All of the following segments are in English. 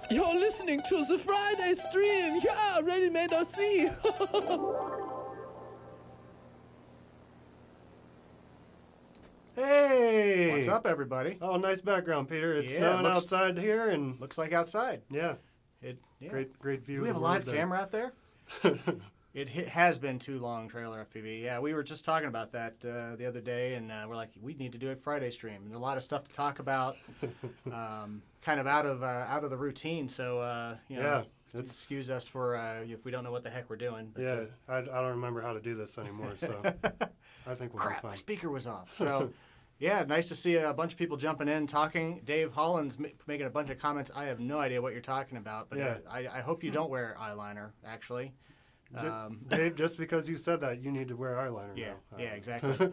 You're listening to the Friday stream. Yeah, ready-made RC. Hey! What's up, everybody? Oh, nice background, Peter. It's Yeah, snowing looks- outside here, and Looks like outside. yeah, Yeah. great view. Do we have a of the live road camera out there? It has been too long, Trailer FPV. Yeah, we were just talking about that the other day, and we're like, we need to do a Friday stream. And there's a lot of stuff to talk about, kind of out of the routine. So Yeah, excuse us for if we don't know what the heck we're doing. But, Yeah, I don't remember how to do this anymore, so I think we'll crap, be my fine. speaker was off. So. Yeah, nice to see a bunch of people jumping in, talking. Dave Holland's making a bunch of comments. I have no idea what you're talking about, but Yeah. I hope you don't wear eyeliner, actually. Dave, just because you said that, you need to wear eyeliner Yeah, now. yeah, exactly.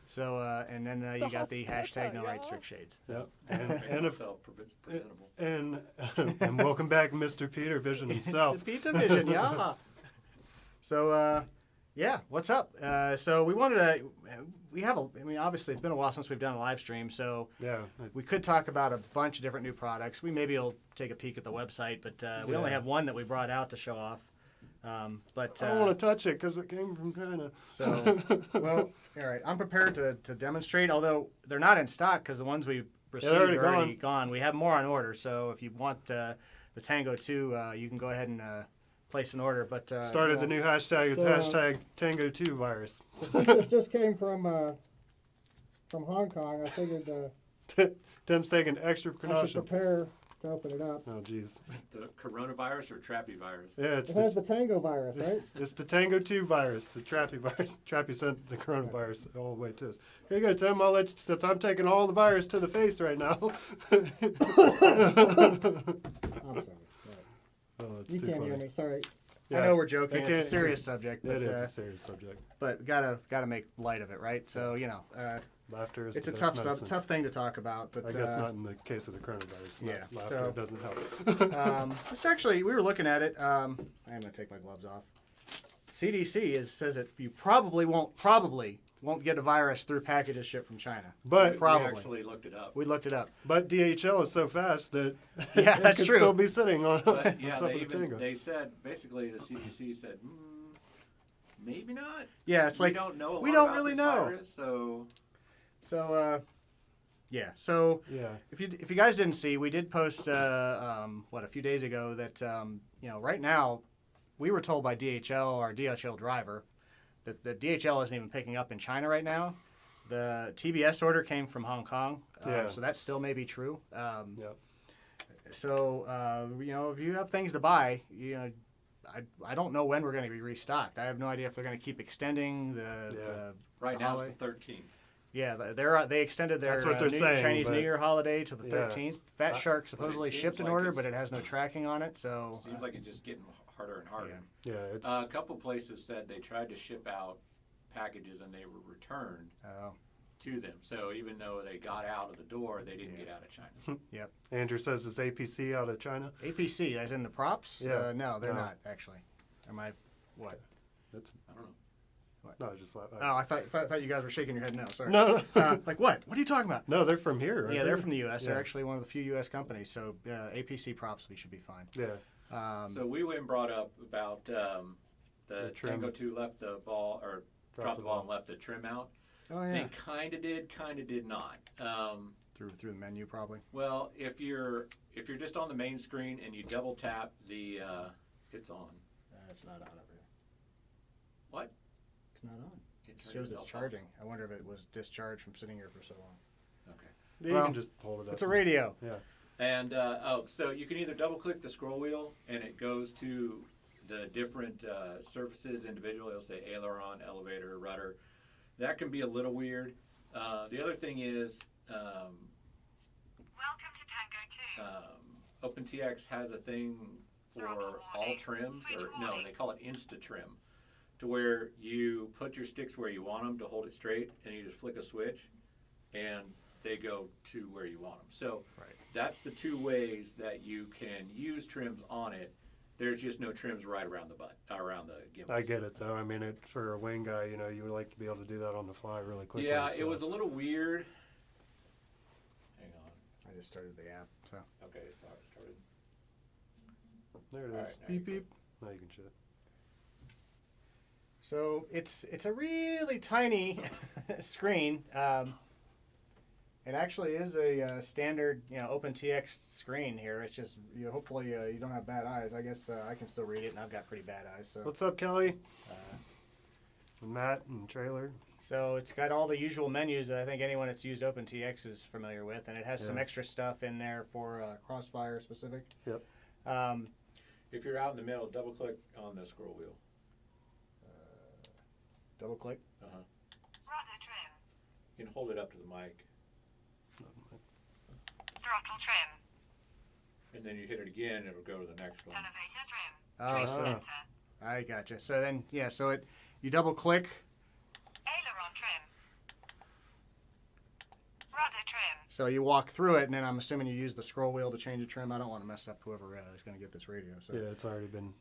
So, and then you got the hospital, hashtag no right yeah. strict shades. Yep. And Self-presentable. and welcome back, Mr. Peter Vision himself. It's the Pizza Vision, yeah. So, yeah, what's up? So we wanted to, obviously it's been a while since we've done a live stream, so Yeah, we could talk about a bunch of different new products. We maybe will take a peek at the website, but we only Yeah. have one that we brought out to show off. But I don't want to touch it because it came from China. So, well, all right. I'm prepared to demonstrate, although they're not in stock because the ones we received already are already gone. We have more on order, so if you want the Tango 2, you can go ahead and place an order. But Started the new hashtag. It's So, hashtag Tango2 virus. Since this just came from Hong Kong, I figured Tim's taking extra I should precaution. prepare to open it up. Oh, jeez. The coronavirus or trappy virus? Yeah, it's It has the Tango virus, right? It's the Tango 2 virus, the Trappy virus. Trappy sent the coronavirus all the way to us. Here you go, Tim. I'll let you, since I'm taking all the virus to the face right now. I'm sorry. Oh, it's You too can't funny. hear me. Sorry. I know we're joking. I It's a can't- serious subject, but It is a serious subject. gotta make light of it, right? So Laughter is it's a the tough best medicine. tough thing to talk about. But I guess not in the case of the coronavirus. yeah, Laughter so- doesn't help. It's actually, we were looking at it. I'm going to take my gloves off. CDC says that you probably won't get a virus through packages shipped from China. But Probably. We actually looked it up. We looked it up. but DHL is so fast that Yeah, it that's could true. still be sitting on, But yeah, on top they of the Tango. they said, basically the CDC said, maybe not. Yeah, it's like, we don't know a lot we don't about really this know. virus, so yeah. So Yeah. if you guys didn't see, we did post a few days ago that right now we were told by DHL, our DHL driver, that the DHL isn't even picking up in China right now. The TBS order came from Hong Kong, Yeah. so that still may be true. Yep. So if you have things to buy, I don't know when we're going to be restocked. I have no idea if they're going to keep extending the right the now holiday. it's the 13th. Yeah, they extended their That's what they're saying, Chinese but- New Year holiday to the Yeah. 13th. Fat Shark supposedly seems shipped an like order, it's- but it has no tracking on it. So Seems like it's just getting harder and harder. Yeah. Yeah, it's A couple places said they tried to ship out packages and they were returned to them. So even though they got out of the door, they didn't get out of China. yep. Andrew says it's APC out of China. APC, as in the props? Yeah. No, they're No. not actually. Am I? What? It's, I don't know. no, just like Oh, I thought you guys were shaking your head. No, sorry. no, Like what? What are you talking about? no, they're from here. Yeah, aren't they're they? from the U.S. Yeah. They're actually one of the few U.S. companies. So APC props, we should be fine. Yeah, So we went and brought up about the trim. Tango 2 left the ball, or dropped the ball and left the trim out. Oh They kind of did not. through the menu probably. Well, if you're just on the main screen and you double tap the, it's on. It's not on over here. What? It's not on. It It turned shows it's itself off. charging. I wonder if it was discharged from sitting here for so long. Okay. you Well, can just hold it up. It's a radio. Yeah, And so you can either double click the scroll wheel and it goes to the different surfaces individually. It'll say aileron, elevator, rudder. That can be a little weird. The other thing is Welcome to Tango 2. OpenTX has a thing for all trims, or no, they call it Insta Trim, to where you put your sticks where you want them to hold it straight, and you just flick a switch, and they go to where you want them. So that's the two ways that you can use trims on it. There's just no trims right around the around the gimbal. I get it though. I mean, for a wing guy, you would like to be able to do that on the fly really quickly. Yeah, so. it was a little weird. Hang on. I just started the app. So Okay, it's already started. There it is. All right, now beep you beep. Now you can shit. So it's a really tiny screen. It actually is a standard, OpenTX screen here. It's just hopefully you don't have bad eyes. I guess I can still read it, and I've got pretty bad eyes. So What's up, Kelly? And Matt and Trailer. So it's got all the usual menus that I think anyone that's used OpenTX is familiar with, and it has some extra stuff in there for Crossfire specific. Yep. If you're out in the middle, double click on the scroll wheel. Double click. Uh-huh. Rudder trim. You can hold it up to the mic, Throttle trim. and then you hit it again, it'll go to the next one. Elevator trim. Oh, Trace so center. I gotcha. So then, you double click. Aileron trim. Rudder trim. So you walk through it, and then I'm assuming you use the scroll wheel to change the trim. I don't want to mess up whoever is going to get this radio. So. Yeah, it's already been.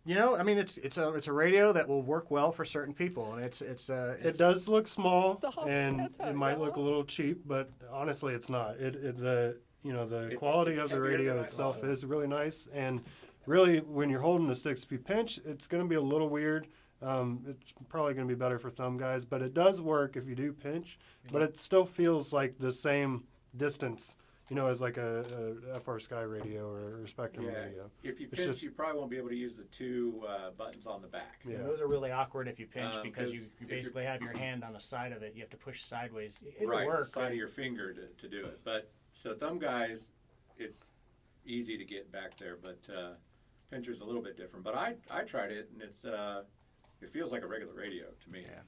It's a radio that will work well for certain people, and It does look small, The and Husqvarna, it might look a y'all. little cheap, but honestly, it's not. The It's- quality it's of the heavier radio than I itself thought. is really nice, and really, when you're holding the sticks, if you pinch, it's going to be a little weird. It's probably going to be better for thumb guys, but it does work if you do pinch. But it still feels like the same distance, as like a FR Sky radio or Spectrum radio. If you It's pinch, just- you probably won't be able to use the two buttons on the back. Yeah. Those are really awkward if you pinch because you 'cause if basically have your hand on the side of it. You have to push sideways. It'll Right, work. the side of your finger to do it. But so thumb guys, it's easy to get back there, but pincher's a little bit different. But I tried it, and it feels like a regular radio to me. Yeah.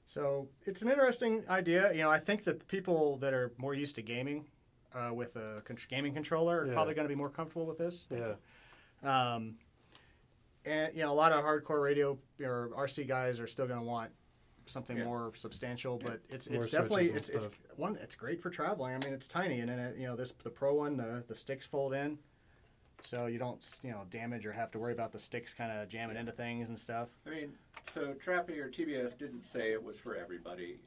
So it's an interesting idea. I think that people that are more used to gaming with a gaming controller are Yeah. probably going to be more comfortable with this. Yeah. And a lot of hardcore radio or RC guys are still going to want something Yeah. more substantial, but it's More definitely switches and stuff. it's great for traveling. I mean, it's tiny, and then the Pro one, the sticks fold in, so you don't damage or have to worry about the sticks kind of jamming into things and stuff. I mean, so Trappy or TBS didn't say it was for everybody.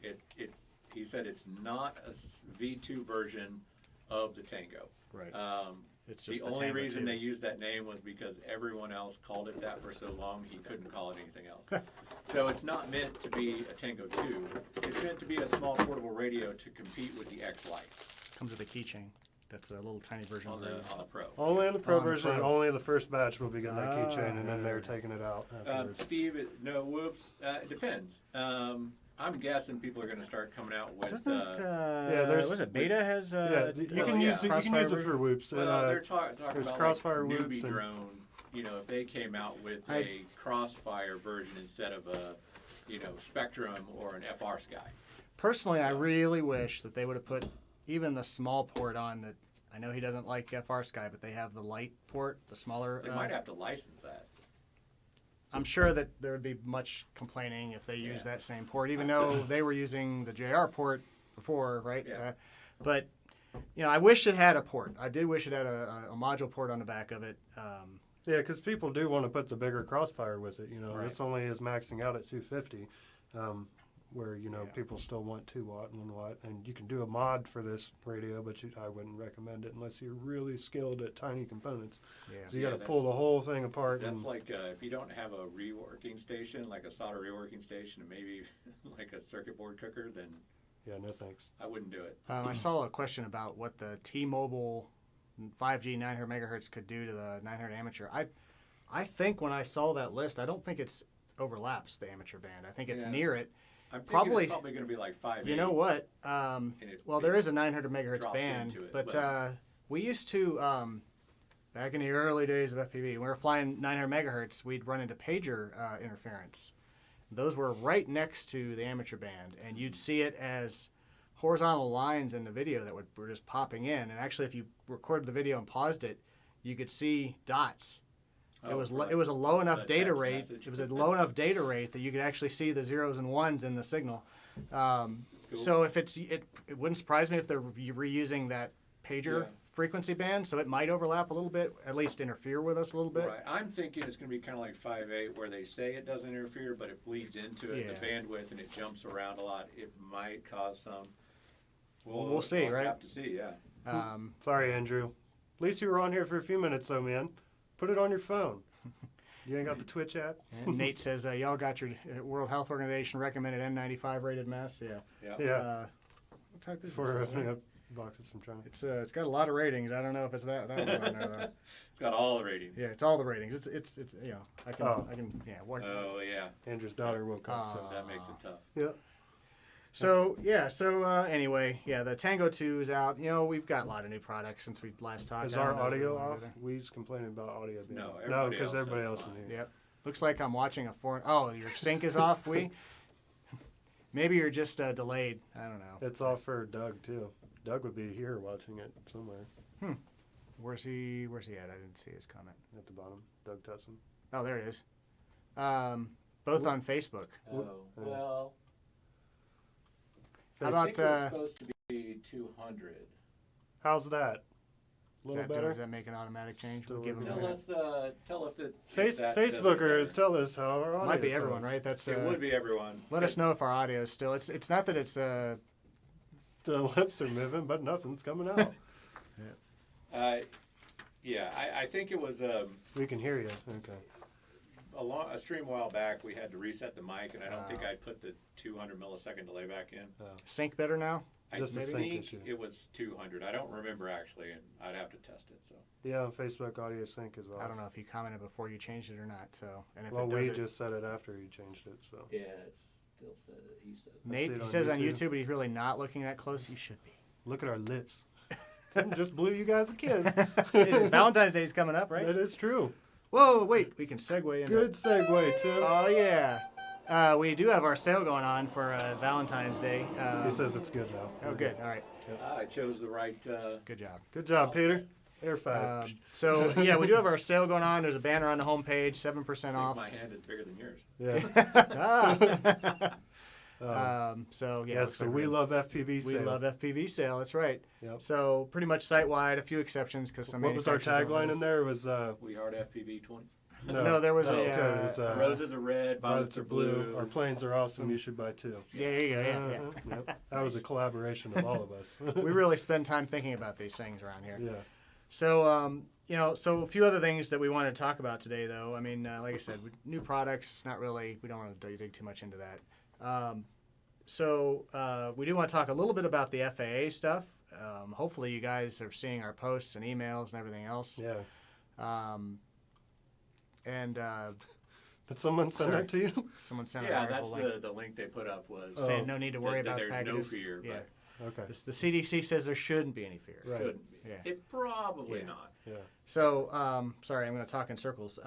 He said it's not a V2 version of the Tango. Right. It's The just only Tango reason 2. they used that name was because everyone else called it that for so long, he couldn't call it anything else. So it's not meant to be a Tango 2. It's meant to be a small portable radio to compete with the X-Lite Comes with a keychain. That's a little tiny version on of the. the Pro. Only in the Pro On the version, Pro. only the first batch will be getting that keychain, and then Ah. they're taking it out afterwards. Steve, it depends. I'm guessing people are going to start coming out with. Doesn't there's- was it Beta has? you can use it. You can use it for whoops. Well, they're talking there's about Crossfire like whoops newbie and- drone. If they came out with I- a Crossfire version instead of a, Spectrum or an FR Sky. Personally, I really wish that they would have put even the small port on that. I know he doesn't like FR Sky, but they have the light port, the smaller. They might have to license that. I'm sure that there would be much complaining if they used that same port, even though they were using the JR port before, right? Yeah. But I wish it had a port. I did wish it had a module port on the back of it. Yeah, because people do want to put the bigger Crossfire with it. Right. This only is maxing out at 250, where people still want 2 watt and 1 watt, and you can do a mod for this radio, but I wouldn't recommend it unless you're really skilled at tiny components. Yeah. So you Yeah, got to pull the whole thing apart. That's and, like if you don't have a reworking station, like a solder reworking station, and maybe like a circuit board cooker, then yeah, no thanks. I wouldn't do it. I saw a question about what the T-Mobile 5G 900 megahertz could do to the 900 amateur. I think when I saw that list, I don't think it's overlaps the amateur band. I think it's Yeah. near it. I'm thinking Probably- it's probably going to be like 5. You know what? it- Well, there is a 900 megahertz drops band, into it, but but- we used to back in the early days of FPV, when we were flying 900 megahertz, we'd run into pager interference. Those were right next to the amateur band, and you'd see it as horizontal lines in the video that were just popping in. And actually, if you recorded the video and paused it, you could see dots. It was for it was a low enough the data text rate. message. It was a low enough data rate that you could actually see the zeros and ones in the signal. cool. So if it wouldn't surprise me if they're reusing that pager Yeah. frequency band, so it might overlap a little bit, at least interfere with us a little bit. Right. I'm thinking it's going to be kind of like 5.8, where they say it doesn't interfere, but it bleeds into it, Yeah. the bandwidth, and it jumps around a lot. It might cause some. We'll see, just right? have to see, yeah. Sorry, Andrew. At least you were on here for a few minutes, though, man. Put it on your phone. You ain't got the Twitch app? And Nate says, y'all got your World Health Organization recommended N95 rated masks. Yeah. Yeah. What type is For this? opening up boxes from China. It's got a lot of ratings. I don't know if it's that one on there though. It's got all the ratings. Yeah, it's all the ratings. It's you know I can what. Oh yeah, Andrew's daughter woke up, so. that makes it tough. Yeah. So anyway, the Tango 2 is out. You know, we've got a lot of new products since we last talked. Is I don't our know if we audio wanna go off? there. We was complaining about audio being No, off. everybody because else everybody sounds else in fine. here. Yep. Looks like I'm watching a foreign. Oh, your sync is off. Maybe you're just delayed. I don't know. It's off for Doug, too. Doug would be here watching it somewhere Where's he at? I didn't see his comment. at the bottom. Doug Tussin. Oh, there it is. Both on Facebook. Oh well, How I about think it was supposed to be 200. How's that? A is little better? does that make an automatic change? Still We'll give him working. Tell Yeah. us, tell if that Facebookers, tell us how our audio Might be everyone, sounds. right? That's It would be everyone. Let us know if our audio is still. It's not that it's The lips are moving, but nothing's coming out. Yeah, I think it was We can hear you. Okay. a stream a while back. We had to reset the mic, and I don't think I'd put the 200 millisecond delay back in. sync better now. I Just a sync think issue. it was 200. I don't remember actually, and I'd have to test it. So Yeah, on Facebook, audio sync is off. I don't know if you commented before you changed it or not. So and if Well, it does we it, just said it after you changed it, so. yeah, it still said he said. Nate see it he on says on YouTube. YouTube, but he's really not looking that close. You should be. Look at our lips. Tim just blew you guys a kiss. Valentine's Day is coming up, right? That is true. Whoa, wait, we can segue in. Good segue, Tim. Oh yeah, we do have our sale going on for Valentine's Day. He says it's good now. Oh, good. All right, I chose the right. good job. Good job, Peter. Air 5. So yeah, we do have our sale going on. There's a banner on the homepage, 7% I off. think my hand is bigger than yours. Yeah. So yeah, Yeah, it's the We Love FPV We sale. Love FPV sale. That's right. Yep. So pretty much site wide, a few exceptions because some. What was our manufacturers don't tagline let in there? It was We Heart FPV 20. No, there was that a, good. It was, Roses are red, violets are blue. Our planes are awesome. You should buy two. Yeah, there you go. Yeah, yeah. Yep. That was a collaboration of all of us. We really spend time thinking about these things around here. Yeah. So, so a few other things that we want to talk about today, though. I mean, like I said, new products. It's not really. We don't want to dig too much into that. We do want to talk a little bit about the FAA stuff. Hopefully, you guys are seeing our posts and emails and everything else. Yeah. Did someone send Sorry. that to you? Someone sent an Yeah, article that's link the link they put up was saying no need to worry that about there's packages. no fear, Yeah. but Okay. The CDC says there shouldn't be any fear. Right. shouldn't be. Yeah. It's probably Yeah. not. Yeah. So, sorry, I'm going to talk in circles.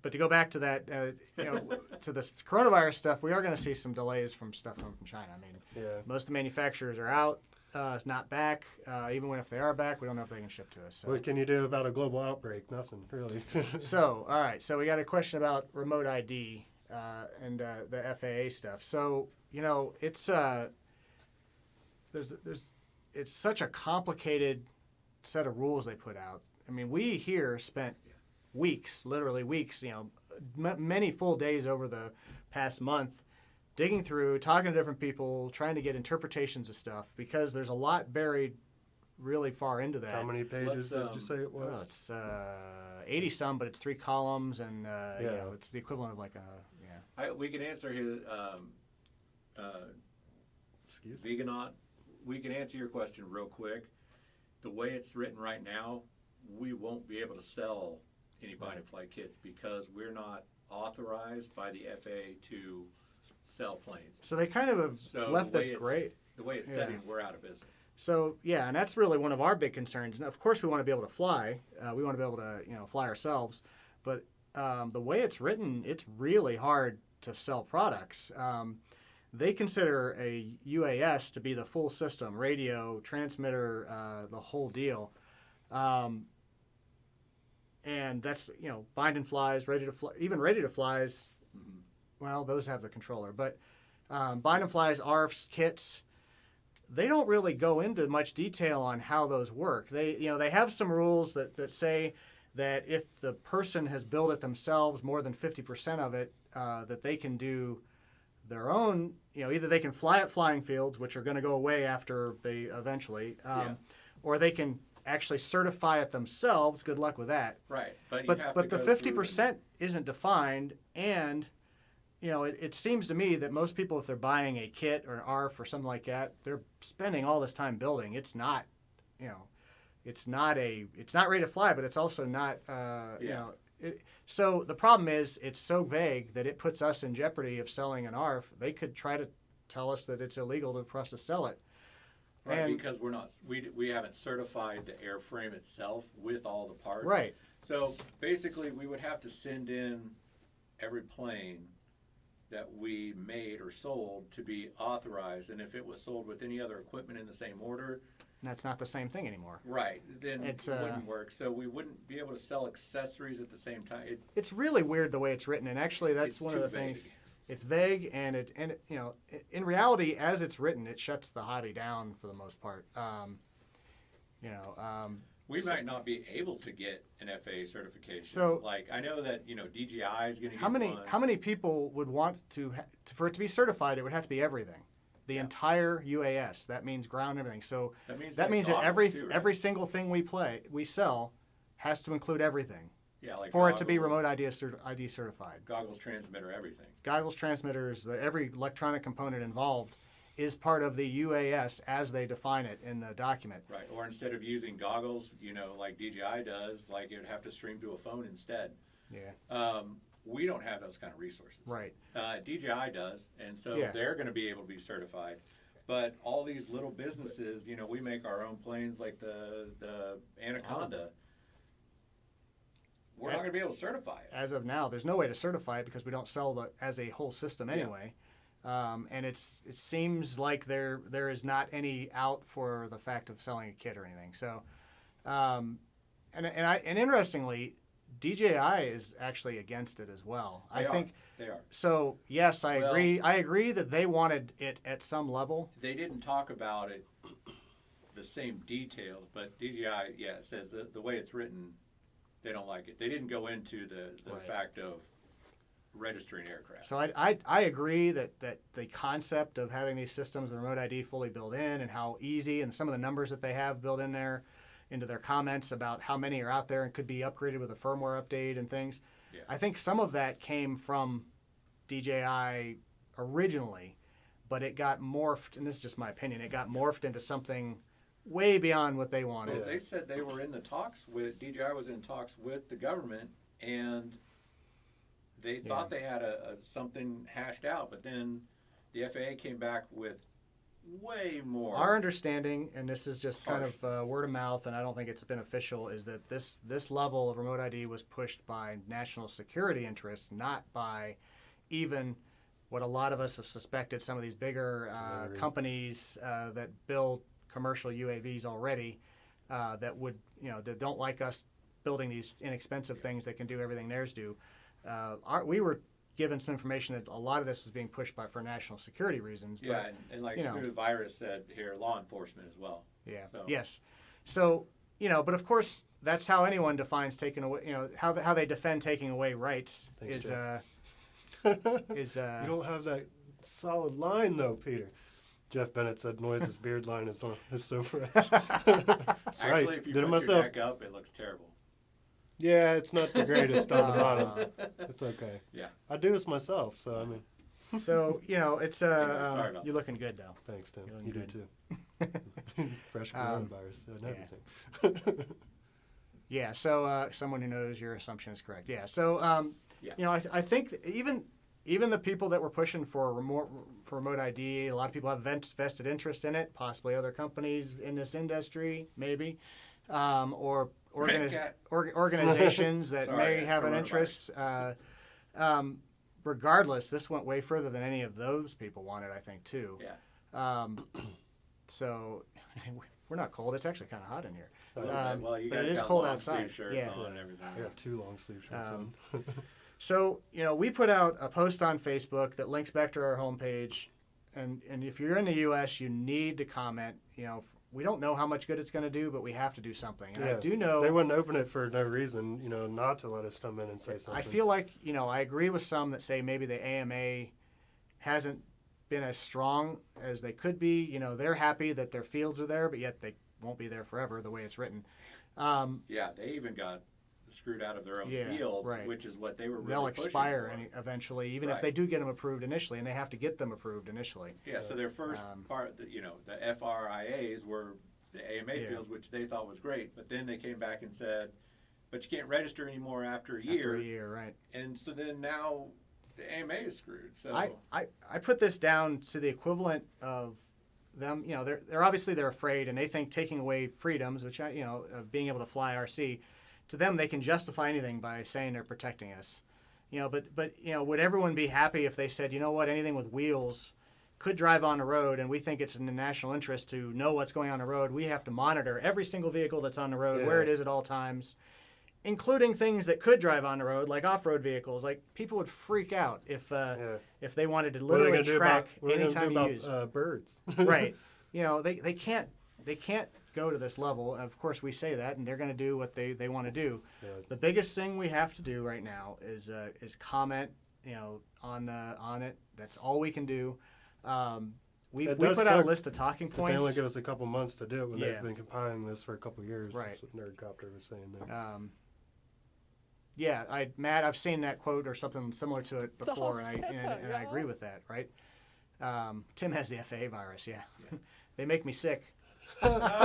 But to go back to that, to this coronavirus stuff, we are going to see some delays from stuff coming from China. I mean, Yeah. most of the manufacturers are out. It's not back. Even if they are back, we don't know if they can ship to us. So. What can you do about a global outbreak? Nothing, really. So, all right. So we got a question about remote ID and the FAA stuff. So, it's it's such a complicated set of rules they put out. I mean, we here spent weeks, literally weeks, many full days over the past month, digging through, talking to different people, trying to get interpretations of stuff because there's a lot buried really far into that. How many pages Let's, did you say it was? Well, it's 80 some, but it's 3 columns, and it's the equivalent of like a We can answer his Excuse me? Veganot. We can answer your question real quick. The way it's written right now, we won't be able to sell any bind and flight kits because we're not authorized by the FAA to sell planes. So they kind of have So left the way this it's- great. The way it's Yeah. setting, we're out of business. So yeah, and that's really one of our big concerns. And of course, we want to be able to fly. We want to be able to fly ourselves. But the way it's written, it's really hard to sell products. They consider a UAS to be the full system, radio, transmitter, the whole deal. And that's bind and flies, ready to fly, even ready to flies. Mm-hmm. Well, those have the controller, but bind and flies, ARFs, kits. They don't really go into much detail on how those work. They have some rules that say that if the person has built it themselves, more than 50% of it, that they can do their own. Either they can fly at flying fields, which are going to go away after they eventually, or they can actually certify it themselves. Good luck with that. Right, but you But have but to the go 50% isn't defined, and it seems to me that most people, if they're buying a kit or an ARF or something like that, they're spending all this time building. It's not, it's not ready to fly, but it's also not, so the problem is it's so vague that it puts us in jeopardy of selling an ARF. They could try to tell us that it's illegal for us to sell it. Right, And- because we haven't certified the airframe itself with all the parts. Right. So basically, we would have to send in every plane that we made or sold to be authorized, and if it was sold with any other equipment in the same order, That's not the same thing anymore. right, then It's, it wouldn't work. So we wouldn't be able to sell accessories at the same time. It's really weird the way it's written, and actually that's It's one of too the things. vague. It's vague, and in reality, as it's written, it shuts the hobby down for the most part. We might not be able to get an FAA certification. So- like I know that DJI is going to get How many people would want for it to be certified? It would have to be everything, the entire UAS. That means ground and everything. So That means that like that goggles too, right? every single thing we sell has to include everything Yeah, like for it to be goggles, remote ID certified. goggles, transmitter, everything. Goggles, transmitters, every electronic component involved is part of the UAS as they define it in the document. Right, or instead of using goggles, like DJI does, like it would have to stream to a phone instead. Yeah. We don't have those kind of resources. Right. DJI does, and so Yeah. they're going to be able to be certified. But all these little businesses, we make our own planes like the Anaconda. We're not going to be able to certify it. As of now, there's no way to certify it because we don't sell as a whole system anyway. And it seems like there is not any out for the fact of selling a kit or anything. So, and interestingly, DJI is actually against it as well. They I think are. so. Yes, I Well- agree. I agree that they wanted it at some level. They didn't talk about it, the same details, but DJI, it says that the way it's written, they don't like it. They didn't go into the Right. fact of registering aircraft. So I agree that the concept of having these systems, the remote ID fully built in, and how easy, and some of the numbers that they have built in there into their comments about how many are out there and could be upgraded with a firmware update and things. Yeah. I think some of that came from DJI originally, but it got morphed, and this is just my opinion, it got morphed into something way beyond what they wanted. Well, they said they were in the talks with DJI was in talks with the government, and they thought they had something hashed out, but then the FAA came back with way more. Our understanding, and this is just kind of word of mouth, and I don't think it's been official, is that this level of remote ID was pushed by national security interests, not by even what a lot of us have suspected. Some of these bigger companies that build commercial UAVs already that would, that don't like us building these inexpensive things that can do everything theirs do. We were given some information that a lot of this was being pushed for national security reasons. Yeah, but, and like you know. Smooth Virus said here, law enforcement as well. Yeah. So. Yes. So but of course that's how anyone defines taking away. How they defend taking away rights Thanks, is You don't have that solid line though, Peter. Jeff Bennett said Noise's beard line is so fresh. That's Actually, right. if you Did it put myself. your neck up, it looks terrible. Yeah, it's not the greatest on the bottom. It's okay. Yeah. I do this myself, so I mean, so it's Sorry about you're looking good though. thanks, Tim. Feeling You do good. too. Fresh coronavirus and yeah. everything. Yeah. So someone who knows your assumption is correct. Yeah. So Yeah. I think even the people that were pushing for remote ID, a lot of people have vested interest in it. Possibly other companies in this industry, maybe, or organizations that Sorry, may have an coronavirus. interest. Regardless, this went way further than any of those people wanted, I think, too. Yeah. So we're not cold. It's actually kind of hot in here. Well, you but guys it is got cold long outside. sleeve shirts Yeah. on and everything. I have 2 long sleeve shirts on. So, we put out a post on Facebook that links back to our homepage. And if you're in the U.S., you need to comment. We don't know how much good it's going to do, but we have to do something. And I do know they wouldn't open it for no reason, not to let us come in and say something. I feel like, I agree with some that say maybe the AMA hasn't been as strong as they could be. They're happy that their fields are there, but yet won't be there forever the way it's written. Yeah, they even got screwed out of their own fields, right. which is what they were really They'll pushing expire for. eventually, even if Right. they do get them approved initially, and they have to get them approved initially. Yeah, so their first part, the FRIAs were the AMA fields, which they thought was great, but then they came back and said, but you can't register anymore after a year. After a year, right. And so then now the AMA is screwed. So I put this down to the equivalent of them. You know, they're obviously they're afraid, and they think taking away freedoms, which of being able to fly RC, to them they can justify anything by saying they're protecting us. You know, but would everyone be happy if they said, you know what, anything with wheels could drive on the road, and we think it's in the national interest to know what's going on the road. We have to monitor every single vehicle that's on the road, where it is at all times, including things that could drive on the road, like off-road vehicles. Like, people would freak out if they wanted to literally track anytime you used birds. Right. You know, they can't go to this level. And of course, we say that, and they're going to do what they want to do. Yeah. The biggest thing we have to do right now is comment, on it. That's all we can do. We put out a list of talking They points. only give us a couple months to do it when Yeah. they've been compiling this for a couple years. Right. That's what Nerdcopter was saying there. Matt, I've seen that quote or something similar to it before, and hospital, I agree with that. Right? Tim has the FAA virus. Yeah. They make me sick. Oh,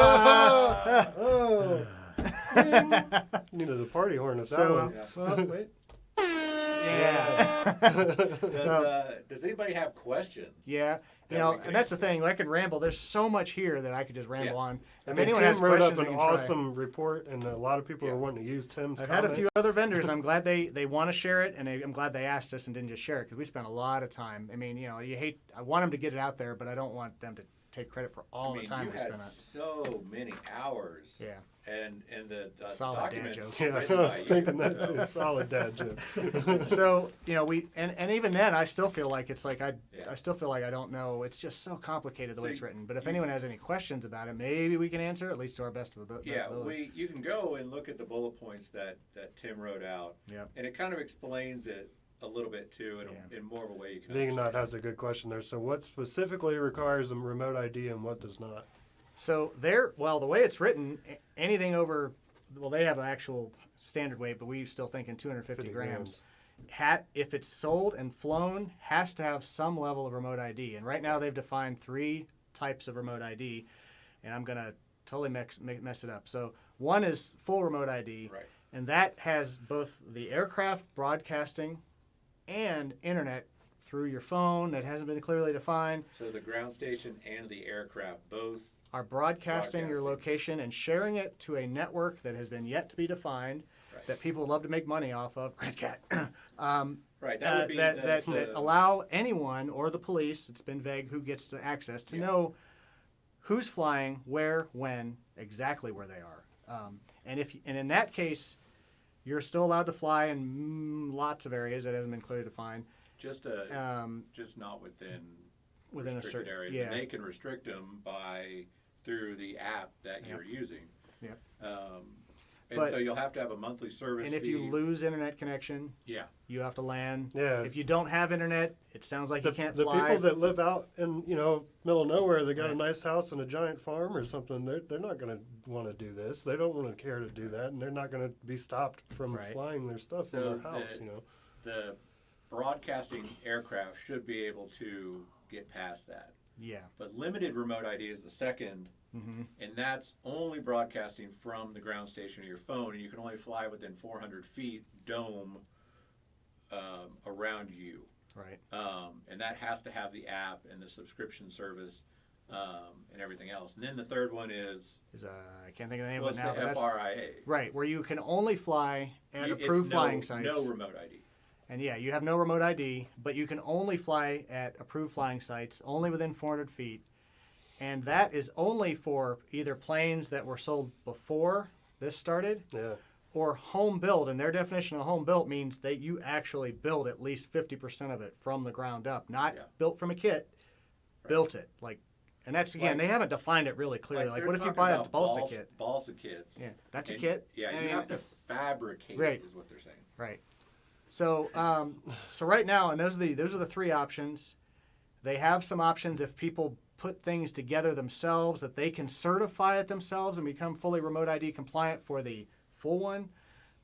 needed a party horn at that one. Well, wait. Does anybody have questions? Yeah. That we can And that's the thing. I could ramble. There's so much here that I could just ramble on. If I mean, anyone Tim has wrote questions, up we an can try. awesome report, and a lot of people are wanting to use Tim's I've comment. had a few other vendors, and I'm glad they want to share it, and I'm glad they asked us and didn't just share it, because we spent a lot of time. I mean, I want them to get it out there, but I don't want them to take credit for all the time you we had spent on it. so many hours. Yeah. And the Solid dad documents joke. Yeah, I written was by you, thinking that so- too. Solid dad joke. So, we and even then, I still feel like it's like I Yeah. still feel like I don't know. It's just so complicated the way So it's written. But if anyone has any questions about it, maybe we can answer, at least to our best ability. Yeah, you can go and look at the bullet points that Tim wrote out. Yep. And it kind of explains it a little bit too in more of a way you can Degenot understand. has a good question there. So, what specifically requires a remote ID and what does not? So the way it's written, anything over, they have an actual standard weight, but we still think in 250 grams. If it's sold and flown, has to have some level of remote ID. And right now they've defined 3 types of remote ID, and I'm gonna totally mess it up. So one is full remote ID, Right. and that has both the aircraft broadcasting and internet through your phone that hasn't been clearly defined. So the ground station and the aircraft both. Are broadcasting your Broadcasting. location and sharing it to a network that has been yet to be defined, Right. that people would love to make money off of. Red Cat. Right. That would be that allow anyone or the police, it's been vague who gets the access, to know who's flying, where, when, exactly where they are. And in that case, you're still allowed to fly in lots of areas that hasn't been clearly defined. just just not within Within a restricted certain- areas. yeah. And they can restrict them through the app that you're using. Yep. And But- so you'll have to have a monthly service And if fee. you lose internet connection, Yeah. you have to land. Yeah. If you don't have internet, it sounds like you can't The fly. people that live out in middle of nowhere, they got a Right. nice house and a giant farm or something. They're not going to want to do this. They don't want to care to do that, and they're not going to be stopped from Right. flying their stuff So in their house. the broadcasting aircraft should be able to get past that. Yeah. But limited remote ID is the second, and that's only broadcasting from the ground station of your phone, and you can only fly within 400 feet dome around you. Right. And that has to have the app and the subscription service and everything else. And then the third one is I can't think of the name what's of it now. the But that's, FRIA. right, where you can only fly at It's approved flying no sites. remote ID. And you have no remote ID, but you can only fly at approved flying sites, only within 400 feet. And that is only for either planes that were sold before this started Yeah. or home built. And their definition of home built means that you actually build at least 50% of it from the ground up, not built from a kit, built it. And that's, again, they haven't defined it really clearly. Like, they're what if you talking buy a about balsa kit? Balsa kits. Yeah, that's a And- kit. Yeah, I you mean, have to fabricate Right. it, is what they're saying. Right. So, so right now, and those are the 3 options. They have some options if people put things together themselves, that they can certify it themselves and become fully remote ID compliant for the full one.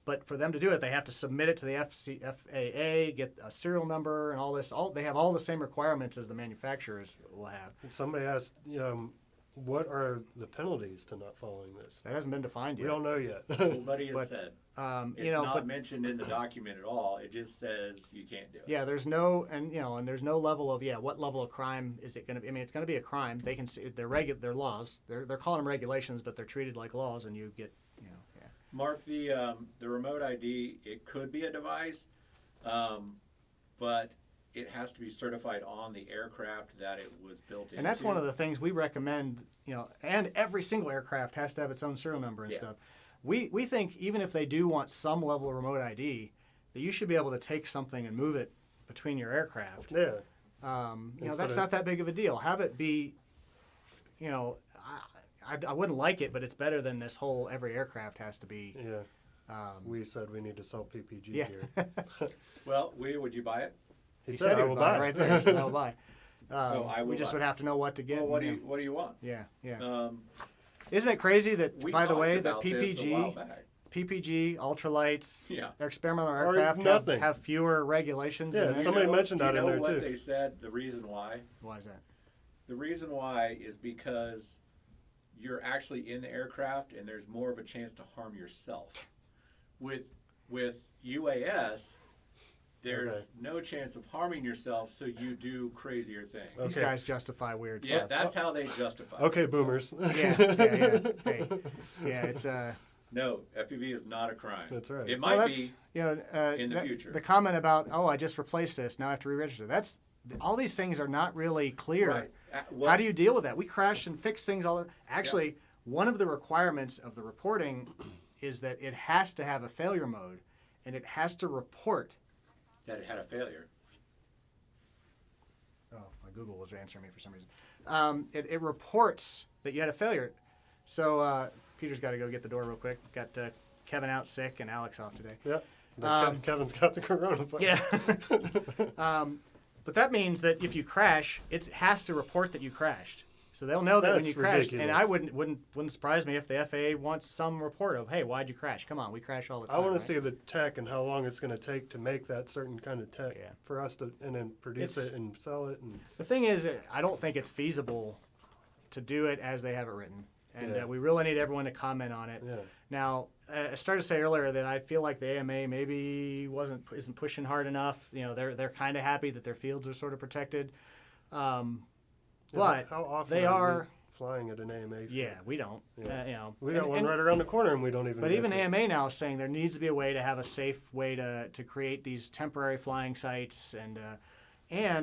But for them to do it, they have to submit it to the FAA, get a serial number and all this. They have all the same requirements as the manufacturers will have. Somebody asked, what are the penalties to not following this? That hasn't been defined yet. We don't know yet. Nobody has But, said. You It's know, not but mentioned in the document at all. It just says you can't do it. yeah, there's no, and there's no level of what level of crime is it going to be? I mean, it's going to be a crime. They can see they're laws. They're calling them regulations, but they're treated like laws, and you get Mark, the remote ID, it could be a device, but it has to be certified on the aircraft that it was built into. And that's one of the things we recommend, and every single aircraft has to have its own serial number and stuff. We think even if they do want some level of remote ID, that you should be able to take something and move it between your aircraft. Yeah. That's not that big of a deal. Have it be, I wouldn't like it, but it's better than this whole every aircraft has to be. Yeah. We said we need to sell PPG Yeah. here. Well, would you buy it? He He said, he I would will buy it buy right there. He said, I will buy. I We will just buy would have to know what to get. Well, what and, do you want? Yeah. Um, Isn't it crazy that, we by the talked way, that about this a while back. PPG, ultralights, Yeah. their experimental Or aircraft nothing. have fewer regulations Yeah, than this? somebody mentioned that do you in know there, what too. they said? The reason why? Why is that? The reason why is because you're actually in the aircraft and there's more of a chance to harm yourself. With UAS, there's Okay. no chance of harming yourself, so you do crazier things. These Okay. guys justify weird Yeah, stuff. that's how they justify it. Okay, boomers. Yeah. Hey, yeah, it's No, FPV is not a crime. That's right. It well, might that's, be. in the future. The comment about, I just replaced this, now I have to re-register. That's all these things are not really clear. Right. How do you deal with that? We crash and fix things all. Actually, one of the requirements of the reporting is that it has to have a failure mode, and it has to report. That it had a failure. Oh, my Google was answering me for some reason. It reports that you had a failure. So Peter's got to go get the door real quick. Got Kevin out sick and Alex off today. Yep. Kevin's got the coronavirus. Yeah. But that means that if you crash, it has to report that you crashed. So they'll know that when That's you crashed. And I ridiculous. wouldn't surprise me if the FAA wants some report of, hey, why'd you crash? Come on, we crash all the I time. want right? to see the tech and how long it's going to take to make that certain kind of tech Yeah. for us to, and then produce It's- it and sell it. And The thing is, I don't think it's feasible to do it as they have it written. And Yeah. we really need everyone to comment on it. yeah, Now, I started to say earlier that I feel like the AMA maybe isn't pushing hard enough. They're kind of happy that their fields are sort of protected. But how often they are. we flying at an AMA? field? Yeah, we don't. Yeah. We got and- one and- right around the corner, and we don't even. But get even to- AMA now is saying there needs to be a way to have a safe way to create these temporary flying sites, and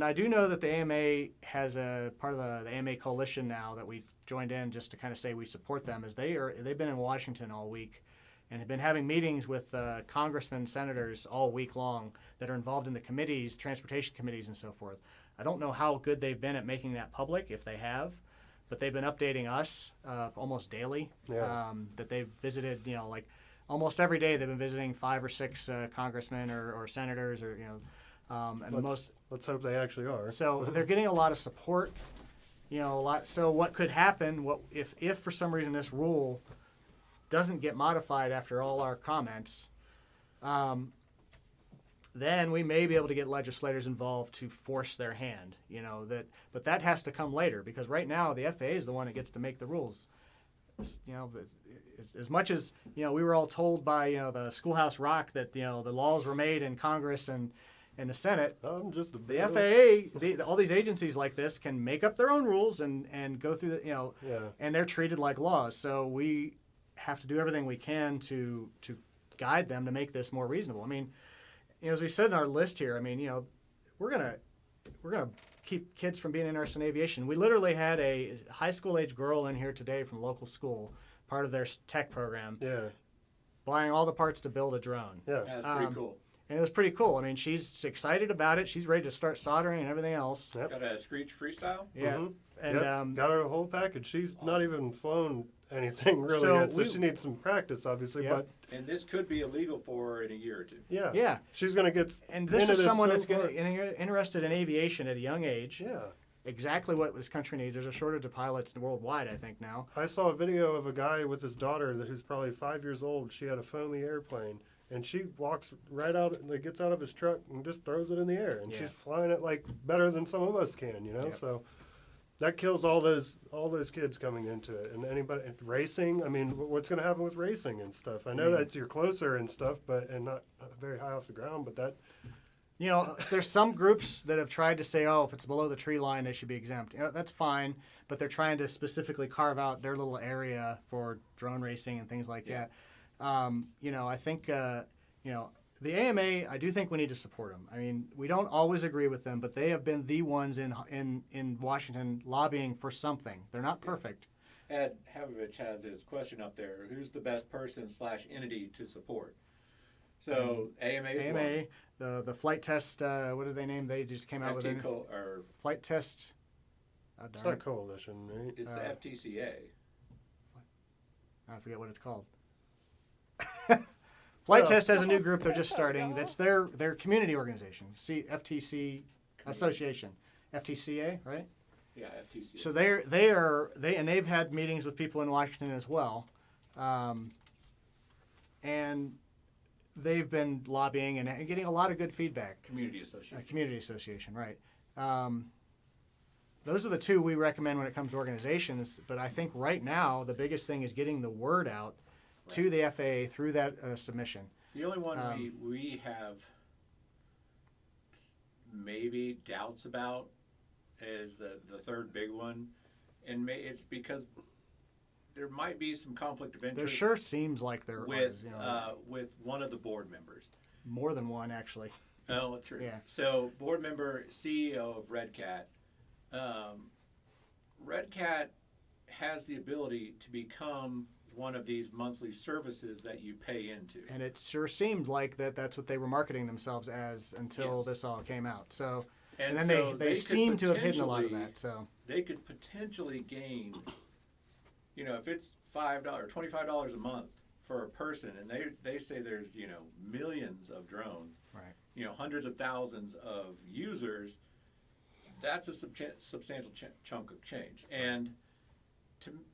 I do know that the AMA has a part of the AMA coalition now that we joined in just to kind of say we support them, as they've been in Washington all week and have been having meetings with congressmen, senators all week long that are involved in the committees, transportation committees, and so forth. I don't know how good they've been at making that public, if they have, but they've been updating us almost daily. Yeah. That they've visited, like almost every day they've been visiting 5 or 6 congressmen or senators, or and Let's hope they actually are. so they're getting a lot of support. A lot. So what could happen? What if for some reason this rule doesn't get modified after all our comments? Then we may be able to get legislators involved to force their hand. But that has to come later, because right now the FAA is the one that gets to make the rules. As much as we were all told by the Schoolhouse Rock that the laws were made in Congress and the Senate. I'm just a The FAA, all these agencies like this can make up their own rules and go through the Yeah. and they're treated like laws. So we have to do everything we can to guide them to make this more reasonable. I mean, as we said in our list here, I mean, we're gonna keep kids from being interested in aviation. We literally had a high school age girl in here today from local school, part of their tech program, Yeah. buying all the parts to build a drone. Yeah. That's pretty cool. And it was pretty cool. I mean, she's excited about it. She's ready to start soldering and everything else. Yep. Got a Screech freestyle? Yeah. Mhm. And Yep. Got her the whole package. She's not even flown anything really So yet, so we- she needs some practice, obviously. Yep. But And this could be illegal for her in a year or two. Yeah. she's gonna get And this into is someone so that's far. interested in aviation at a young age. Yeah. exactly what this country needs. There's a shortage of pilots worldwide, I think, now. I saw a video of a guy with his daughter who's probably 5 years old. She had a foamy airplane, and she walks right out, like gets out of his truck and just throws it in the air, and Yeah. she's flying it like better than some of us can, you know. Yep. So that kills all those kids coming into it, and anybody racing. I mean, what's going to happen with racing and stuff? I know that you're closer and stuff, but and not very high off the ground, but that. You know, there's some groups that have tried to say, oh, if it's below the tree line, they should be exempt. You know, that's fine, but they're trying to specifically carve out their little area for drone racing and things like that. You know, I think, you know, the AMA, I do think we need to support them. I mean, we don't always agree with them, but they have been the ones in Washington lobbying for something. They're not perfect. Ed Havovich has his question up there. Who's the best person / entity to support? So AMA is AMA, the flight test, what did they name? They just came out with a or flight test. It's not a coalition, right? it's the FTCA. I forget what it's called. Flight Test has a new group they're just starting. That's their community organization. See, FTC Association, FTCA, right? Yeah, FTCA. So they've had meetings with people in Washington as well, and they've been lobbying and getting a lot of good feedback. Community Association. Community Association, right? Those are the two we recommend when it comes to organizations. But I think right now the biggest thing is getting the word out to the FAA through that submission. The only one we have maybe doubts about is the third big one, and it's because there might be some conflict of interest. There sure seems like there with is, you know, with one of the board members. more than one actually. Oh, true. Yeah. So, board member, CEO of Red Cat. Red Cat has the ability to become one of these monthly services that you pay into. And it sure seemed like that's what they were marketing themselves as until Yes. this all came out. So, And and then so they could seem to have hidden a lot of potentially- that. So, They could potentially gain, you know, if it's $5, $25 a month for a person, and they say there's, you know, millions of drones, right. you know, hundreds of thousands of users, that's a substantial chunk of change. And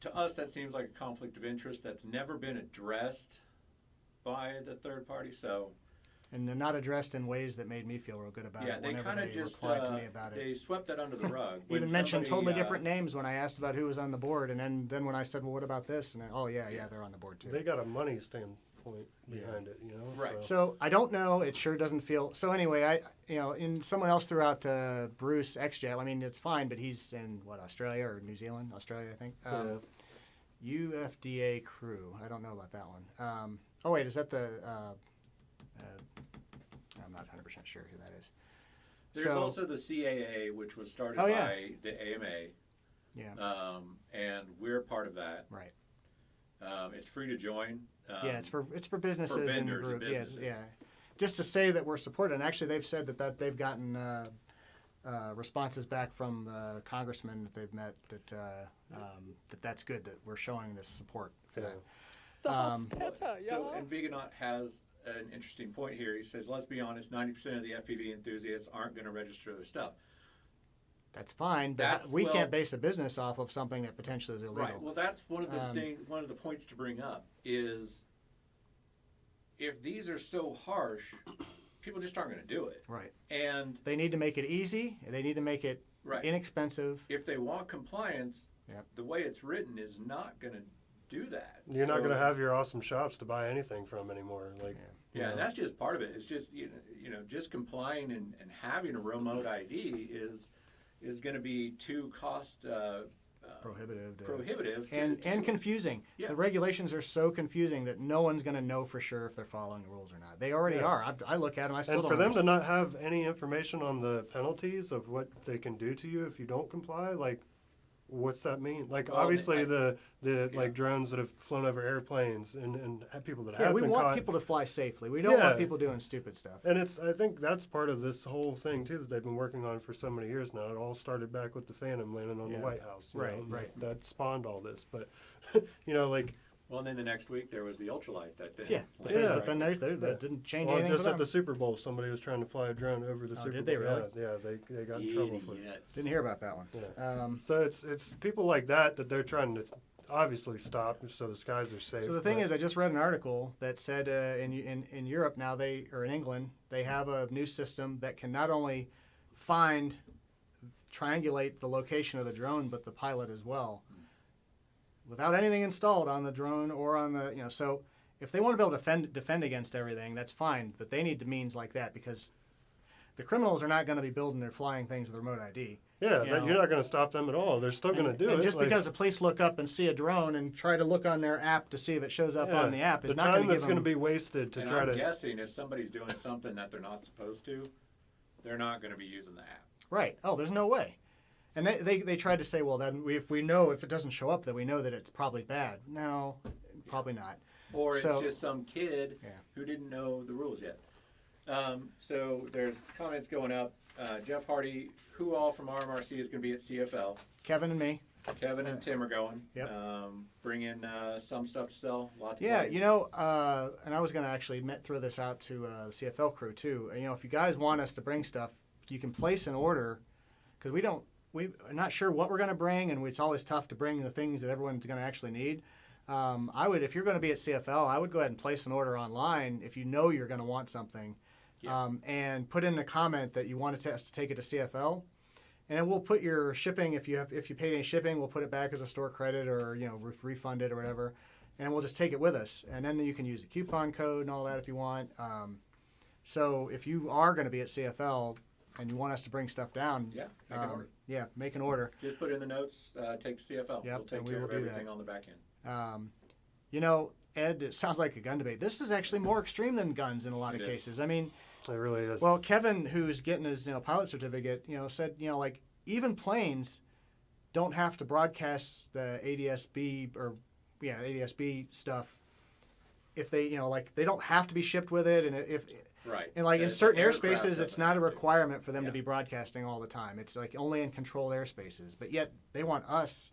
to us, that seems like a conflict of interest that's never been addressed by the third party. So, And they're not addressed in ways that made me feel real good about yeah, it they whenever kind of they just replied to me about it. they swept that under the rug. When Even mentioned somebody, totally different names when I asked about who was on the board, and then when I said, "Well, what about this?" and then, "Oh yeah, they're on the board too." They got a money standpoint behind it, you know. Right. So I don't know. It sure doesn't feel. So anyway, and someone else threw out Bruce XJet. I mean, it's fine, but he's in Australia or New Zealand? Australia, I think. UFDA crew. I don't know about that one. Oh wait, is that the? I'm not 100% sure who that is. There's So- also the CAA, which was started Oh, yeah. by the AMA, Yeah. and we're part of that. Right. It's free to join. Yeah, it's for businesses and vendors and group. Yes, businesses. yeah. Just to say that we're supported, and actually they've said that they've gotten responses back from the congressman that they've met that's good that we're showing this support for Yeah. that. Das better, So, yeah. and Vegonaut has an interesting point here. He says, let's be honest, 90% of the FPV enthusiasts aren't going to register their stuff. That's fine, but That's- we well- can't base a business off of something that potentially is illegal. Right. Well, that's one of the Um, one of the points to bring up is if these are so harsh, people just aren't going to do it. Right. And They need to make it easy. They need to make it Right. inexpensive. if they want compliance, Yep. the way it's written is not going to do that. You're not So- going to have your awesome shops to buy anything from anymore. Like, you Yeah, know. and that's just part of it. It's just you know just complying and having a remote ID is going to be too cost Prohibitive. prohibitive And to- confusing. Yeah. The regulations are so confusing that no one's going to know for sure if they're following the rules or not. They already Yeah. are. I look at them. I still And don't for them to understand. not have any information on the penalties of what they can do to you if you don't comply, like, what's that mean? Like, Well, obviously, I- the yeah. like drones that have flown over airplanes and have people that Yeah, have we been want caught. people to fly safely. We don't want Yeah. people doing stupid stuff. And I think that's part of this whole thing too that they've been working on for so many years now. It all started back with the Phantom landing on Yeah. the White House, you Right, know, and right. That spawned all this. But you know, like Well, and then the next week there was the ultralight that then. Yeah, but, Yeah. but then that didn't change Well, anything just for at them. the Super Bowl, somebody was trying to fly a drone over the Oh, Super did Bowl. they really? Yeah, they got in trouble for it. Idiots. Didn't hear about that one. Yeah. So it's people like that they're trying to obviously stop, so the skies are safe. So the thing but- is, I just read an article that said in Europe now or in England they have a new system that can not only triangulate the location of the drone, but the pilot as well, without anything installed on the drone or on the So if they want to be able to defend against everything, that's fine, but they need means like that because the criminals are not going to be building their flying things with remote ID. Yeah, you know. you're not going to stop them at all. They're still going to do And it. just like- because the police look up and see a drone and try to look on their app to see if it shows up yeah, on the app is the not going time to give that's going to them. be wasted to And try I'm to. guessing if somebody's doing something that they're not supposed to, they're not going to be using the app. Right. Oh, there's no way. And they tried to say, well, then if we know if it doesn't show up, then we know that it's probably bad. No, probably not. Or it's So- just some kid Yeah. who didn't know the rules yet. So there's comments going up. Jeff Hardy, who all from RMRC is going to be at CFL? Kevin and me. Kevin and Tim are going. Yep. Bring in some stuff to sell. Lots of Yeah, plates. and I was going to actually throw this out to the CFL crew too. If you guys want us to bring stuff, you can place an order because we're not sure what we're going to bring, and it's always tough to bring the things that everyone's going to actually need. If you're going to be at CFL, I would go ahead and place an order online if you know you're going to want something, and put in a comment that you want us to take it to CFL, and then we'll put your shipping if you paid any shipping, we'll put it back as a store credit or refund it or whatever, and we'll just take it with us, and then you can use the coupon code and all that if you want. So if you are going to be at CFL and you want us to bring stuff down, Yeah, make an order. make an order. Just put in the notes, take to CFL. Yep, We'll take and we care will of do everything that. on the back end. Ed, it sounds like a gun debate. This is actually more extreme than guns in a lot of It is. cases. I mean, It really is. well, Kevin, who's getting his pilot certificate, said like even planes don't have to broadcast the ADS-B stuff if they they don't have to be shipped with it, and if Right. and like in The certain aircraft airspaces, it's doesn't not a have to. requirement for them Yeah. to be broadcasting all the time. It's like only in controlled airspaces. But yet they want us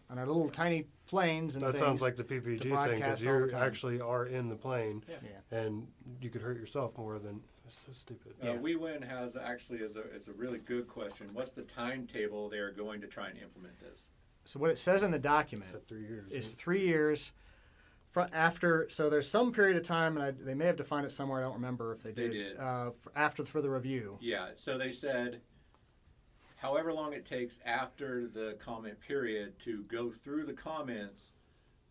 on our little tiny planes and that things. sounds like the PPG thing because broadcast all the you time. actually are in the plane, Yeah. and you could hurt yourself more than. It's so stupid. Yeah. WeWin has actually is a really good question. What's the timetable they're going to try and implement this? So what it says in the document Except 3 years. is right? 3 years after. So there's some period of time, and they may have defined it somewhere. I don't remember if they They did. did. For the review. Yeah, so they said however long it takes after the comment period to go through the comments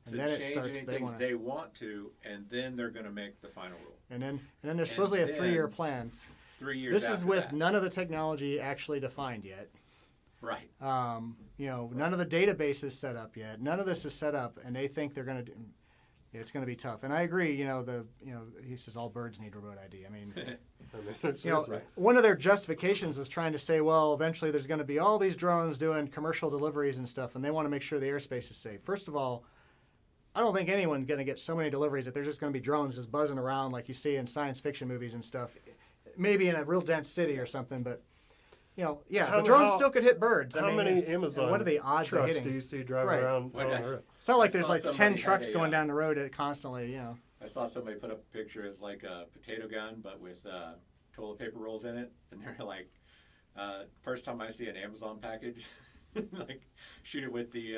to And then it change starts- any they things wanna- they want to, and then they're going to make the final rule. And then there's supposedly a then 3-year plan. 3 years This is after with that. none of the technology actually defined yet. Right. None of the database is set up yet. None of this is set up, and they think they're going to. It's going to be tough, and I agree. He says all birds need remote ID. I mean, I mean, it's one of their justifications was trying to say, well, eventually there's going to be all these drones doing commercial deliveries and stuff, and they want to make sure the airspace is safe. First of all, I don't think anyone's going to get so many deliveries that there's just going to be drones just buzzing around like you see in science fiction movies and stuff. Maybe in a real dense city or something, but the drones still could hit birds. How many Amazon what are the odds of trucks hitting? do you see driving Right. around When on I- the road? It's not like I there's saw like 10 somebody trucks had going down the road constantly. I saw somebody put up a picture as like a potato gun, but with toilet paper rolls in it, and they're like, first time I see an Amazon package, like shoot it with the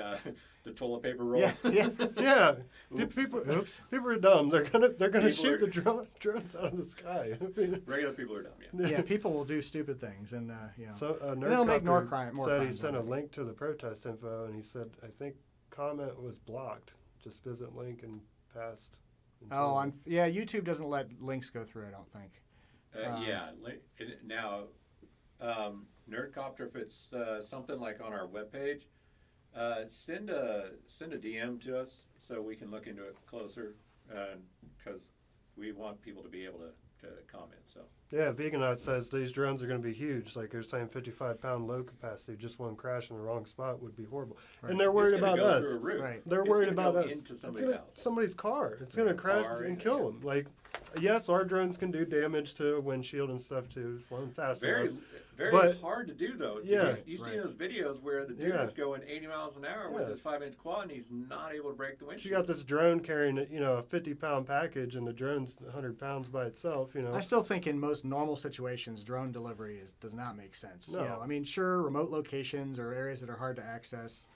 toilet paper roll. Yeah, yeah. Yeah, Oops. people Oops. are dumb. They're gonna People shoot are- the drones out of the sky. I mean, Regular people are dumb. Yeah. Yeah, people will do stupid things, and so they'll make more Nerdcopter more said he crimes sent a out of it. link to the protest info, and he said I think comment was blocked. Just visit link and passed. YouTube doesn't let links go through. I don't think. Now, Nerdcopter, if it's something like on our webpage, send a DM to us so we can look into it closer, because we want people to be able to comment. So Yeah, Veganite says these drones are going to be huge. Like they're saying 55-pound load capacity. Just one crash in the wrong spot would be horrible. Right. And they're worried It's gonna about go us. through a roof. Right. They're It's worried gonna about go us. into It's somebody's gonna, house. somebody's car. It's going to crash car, and yeah. kill them. Like, yes, our drones can do damage to windshield and stuff too. Flying fast Very, enough. very But- hard to do though. Yeah. You see Right. those videos where the dude Yeah. is going 80 miles an hour with Yeah. his 5-inch quad and he's not able to break the You windshield. got this drone carrying, a 50-pound package, and the drone's 100 pounds by itself. I still think in most normal situations, drone delivery does not make sense. No. You know, I mean, sure, remote locations or areas that are hard to access,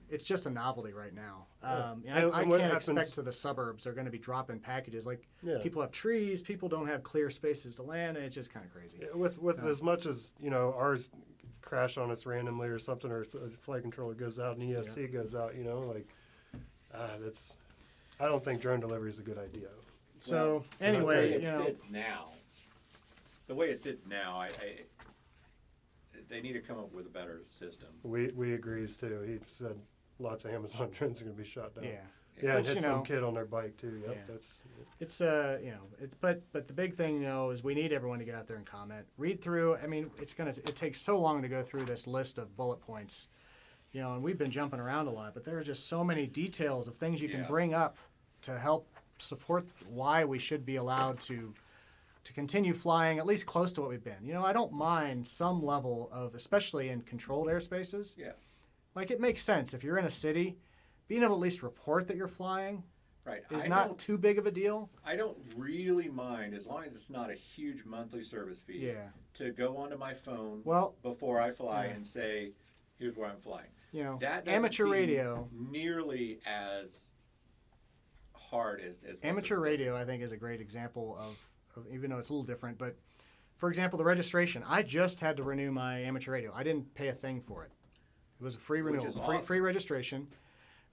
it's just a novelty right now. Yeah. And And I what can't happens- expect to the suburbs are going to be dropping packages. Like, Yeah. people have trees, people don't have clear spaces to land, and it's just kind of crazy. With as much as ours crash on us randomly or something, or a flight controller goes out and ESC goes out, that's. I don't think drone delivery is a good idea. So, the anyway, way it you know, sits now, the way it sits now, they need to come up with a better system. We agrees too. He said lots of Amazon drones are going to be shot down. yeah. Yeah, and But, hit you know, some kid on their bike too. Yep, Yeah. that's. It's but the big thing is we need everyone to get out there and comment, read through. I mean, it takes so long to go through this list of bullet points, and we've been jumping around a lot, but there are just so many details of things you can Yeah. bring up to help support why we should be allowed to continue flying at least close to what we've been. I don't mind some level of, especially in controlled airspaces. Yeah, Like, it makes sense if you're in a city, being able to at least report that you're flying right. is I not don't- too big of a deal. I don't really mind as long as it's not a huge monthly service fee. Yeah. To go onto my phone Well, before I fly yeah. and say, "Here's where I'm flying." That doesn't amateur seem radio. nearly as hard as what Amateur the- radio, I think, is a great example of, even though it's a little different. But, for example, the registration. I just had to renew my amateur radio. I didn't pay a thing for it. It was a free Which renewal, is free awesome. free registration.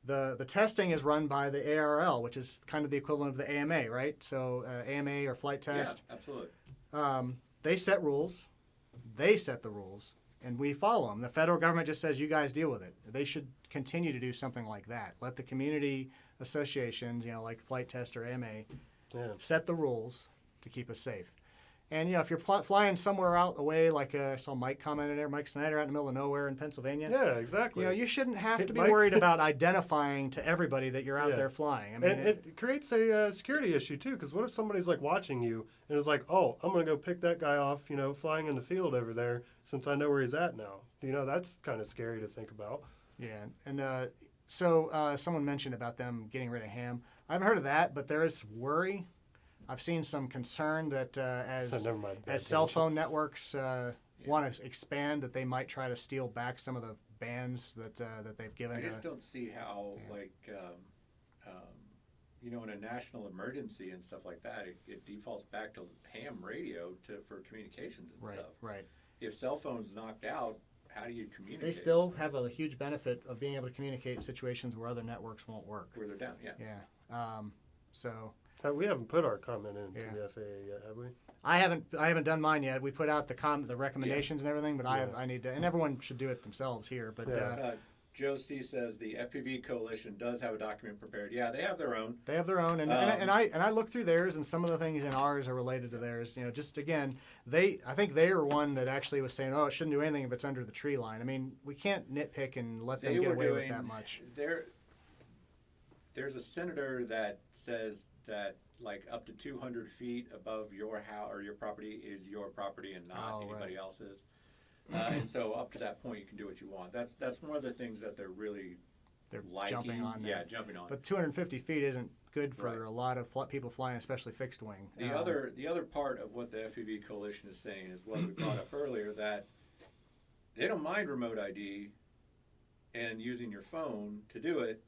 The testing is run by the ARL, which is kind of the equivalent of the AMA, right? So AMA or flight test. Yeah, absolutely. They set rules. They set the rules, and we follow them. The federal government just says, you guys deal with it. They should continue to do something like that. Let the community associations, like Flight Test or AMA, Yeah. set the rules to keep us safe. And, if you're flying somewhere out away, like I saw Mike commented there, Mike Snyder out in the middle of nowhere in Pennsylvania. Yeah, exactly. You shouldn't have Hey, to be Mike- worried about identifying to everybody that you're out Yeah. there flying. I mean, And it creates a security issue too, because what if somebody's like watching you and is like, "Oh, I'm gonna go pick that guy off," flying in the field over there, since I know where he's at now. That's kind of scary to think about. yeah. And so someone mentioned about them getting rid of ham. I haven't heard of that, but there is worry. I've seen some concern that So never mind. as cell phone networks want to expand, that they might try to steal back some of the bands that they've given. I just to, don't see how, in a national emergency and stuff like that, it defaults back to ham radio for communications and right, stuff. right. If cell phone's knocked out, how do you communicate? They still have a huge benefit of being able to communicate in situations where other networks won't work. where they're down. Yeah. Yeah. So We haven't put our comment in to Yeah. the FAA yet, have we? I haven't done mine yet. We put out the recommendations and everything, but I need to, and everyone should do it themselves here. But Yeah. Joe C says the FPV Coalition does have a document prepared. Yeah, they have their own. they have their own, and I look through theirs, and some of the things in ours are related to theirs. Just again, I think they were one that actually was saying, oh, it shouldn't do anything if it's under the tree line. I mean, we can't nitpick and let them They get were away with doing that much. There's a senator that says that up to 200 feet above your house or your property is your property and not anybody right. else's. And so up to that point, you can do what you want. That's one of the things that they're really They're liking. jumping on Yeah, that. jumping on. But 250 feet isn't good for Right. a lot of people flying, especially fixed wing. The other part of what the FPV Coalition is saying is what we brought up earlier, that they don't mind remote ID and using your phone to do it.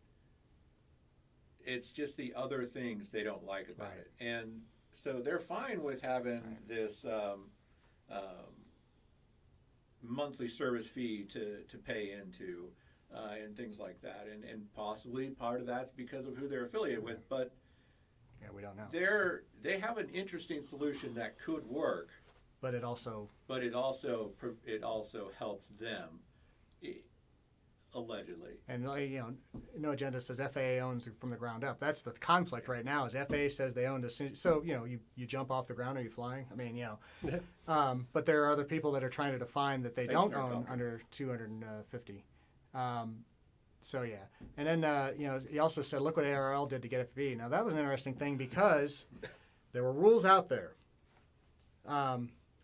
It's just the other things they don't like about Right. it. And so they're fine with having this monthly service fee to pay into and things like that. And possibly part of that's because of who they're affiliated with. But Yeah, we don't know. they have an interesting solution that could work, But it also but it also helps them. Allegedly. And No Agenda says FAA owns it from the ground up. That's the conflict right now. Is FAA says they own it. So you jump off the ground. Are you flying? I mean, but there are other people that are trying to define that they Thanks, don't Nerd own Talker. under 250. So yeah, and then he also said, look what ARL did to get FPV. Now that was an interesting thing because there were rules out there.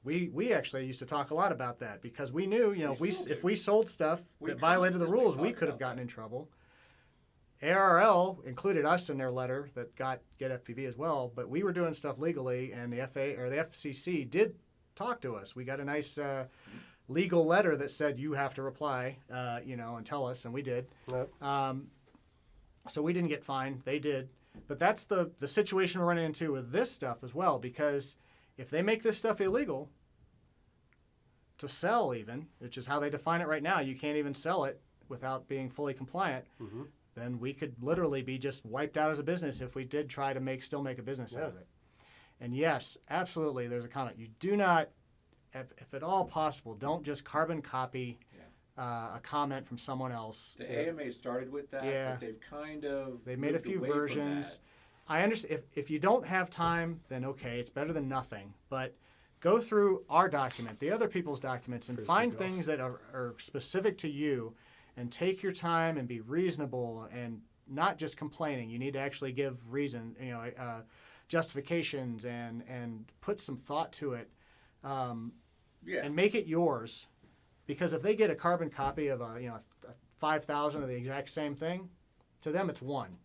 We actually used to talk a lot about that because we knew, if we sold stuff that violated the rules, we could have gotten in trouble. ARL included us in their letter that got Get FPV as well, but we were doing stuff legally, and the FAA or the FCC did talk to us. We got a nice legal letter that said you have to reply, and tell us, and we did. Yep. So we didn't get fined; they did. But that's the situation we're running into with this stuff as well, because if they make this stuff illegal to sell, even, which is how they define it right now, you can't even sell it without being fully compliant. Mm-hmm. Then we could literally be just wiped out as a business if we did try to still make a business out of it. And yes, absolutely, there's a comment. You do not, if at all possible, don't just carbon copy a comment from someone else. The AMA started with that, but they've kind of They made a moved few away from versions. that. I understand if you don't have time, then okay, it's better than nothing. But go through our document, the other people's documents, and find golf. things that are specific to you, and take your time and be reasonable and not just complaining. You need to actually give reason, justifications and put some thought to it, and make it yours. Because if they get a carbon copy of a 5,000 of the exact same thing, to them it's one.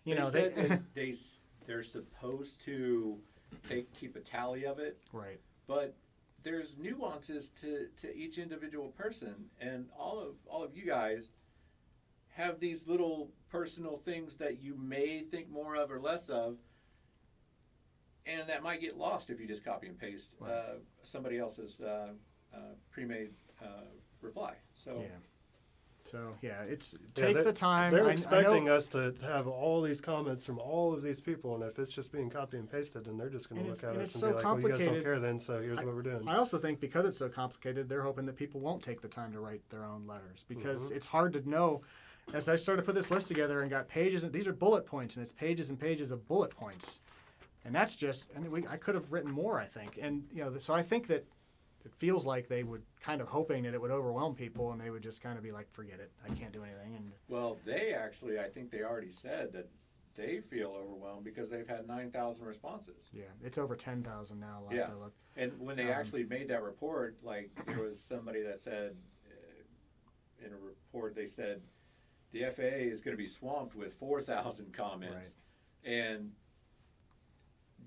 They're supposed to keep a tally of it, Right. but there's nuances to each individual person, and all of you guys have these little personal things that you may think more of or less of, and that might get lost if you just copy and paste somebody else's pre-made reply. So. Yeah. So it's take they- the time. They're I expecting know, us to have all these comments from all of these people, and if it's just being copy and pasted, then they're just going to And look at and us it's and so be like, well, you guys don't complicated. care then, so here's what we're doing. I also think because it's so complicated, they're hoping that people won't take the time to write their own letters because Mm-hmm. it's hard to know. As I started to put this list together and got pages, and these are bullet points, and it's pages and pages of bullet points, and that's just. I could have written more, I think, and so I think that it feels like they would kind of hoping that it would overwhelm people, and they would just kind of be like, forget it, I can't do anything, and. Well, I think they already said that they feel overwhelmed because they've had 9,000 responses. Yeah, it's over 10,000 now. Last Yeah. I looked. And when they actually made that report, like there was somebody that said in a report, they said the FAA is going to be swamped with 4,000 comments, and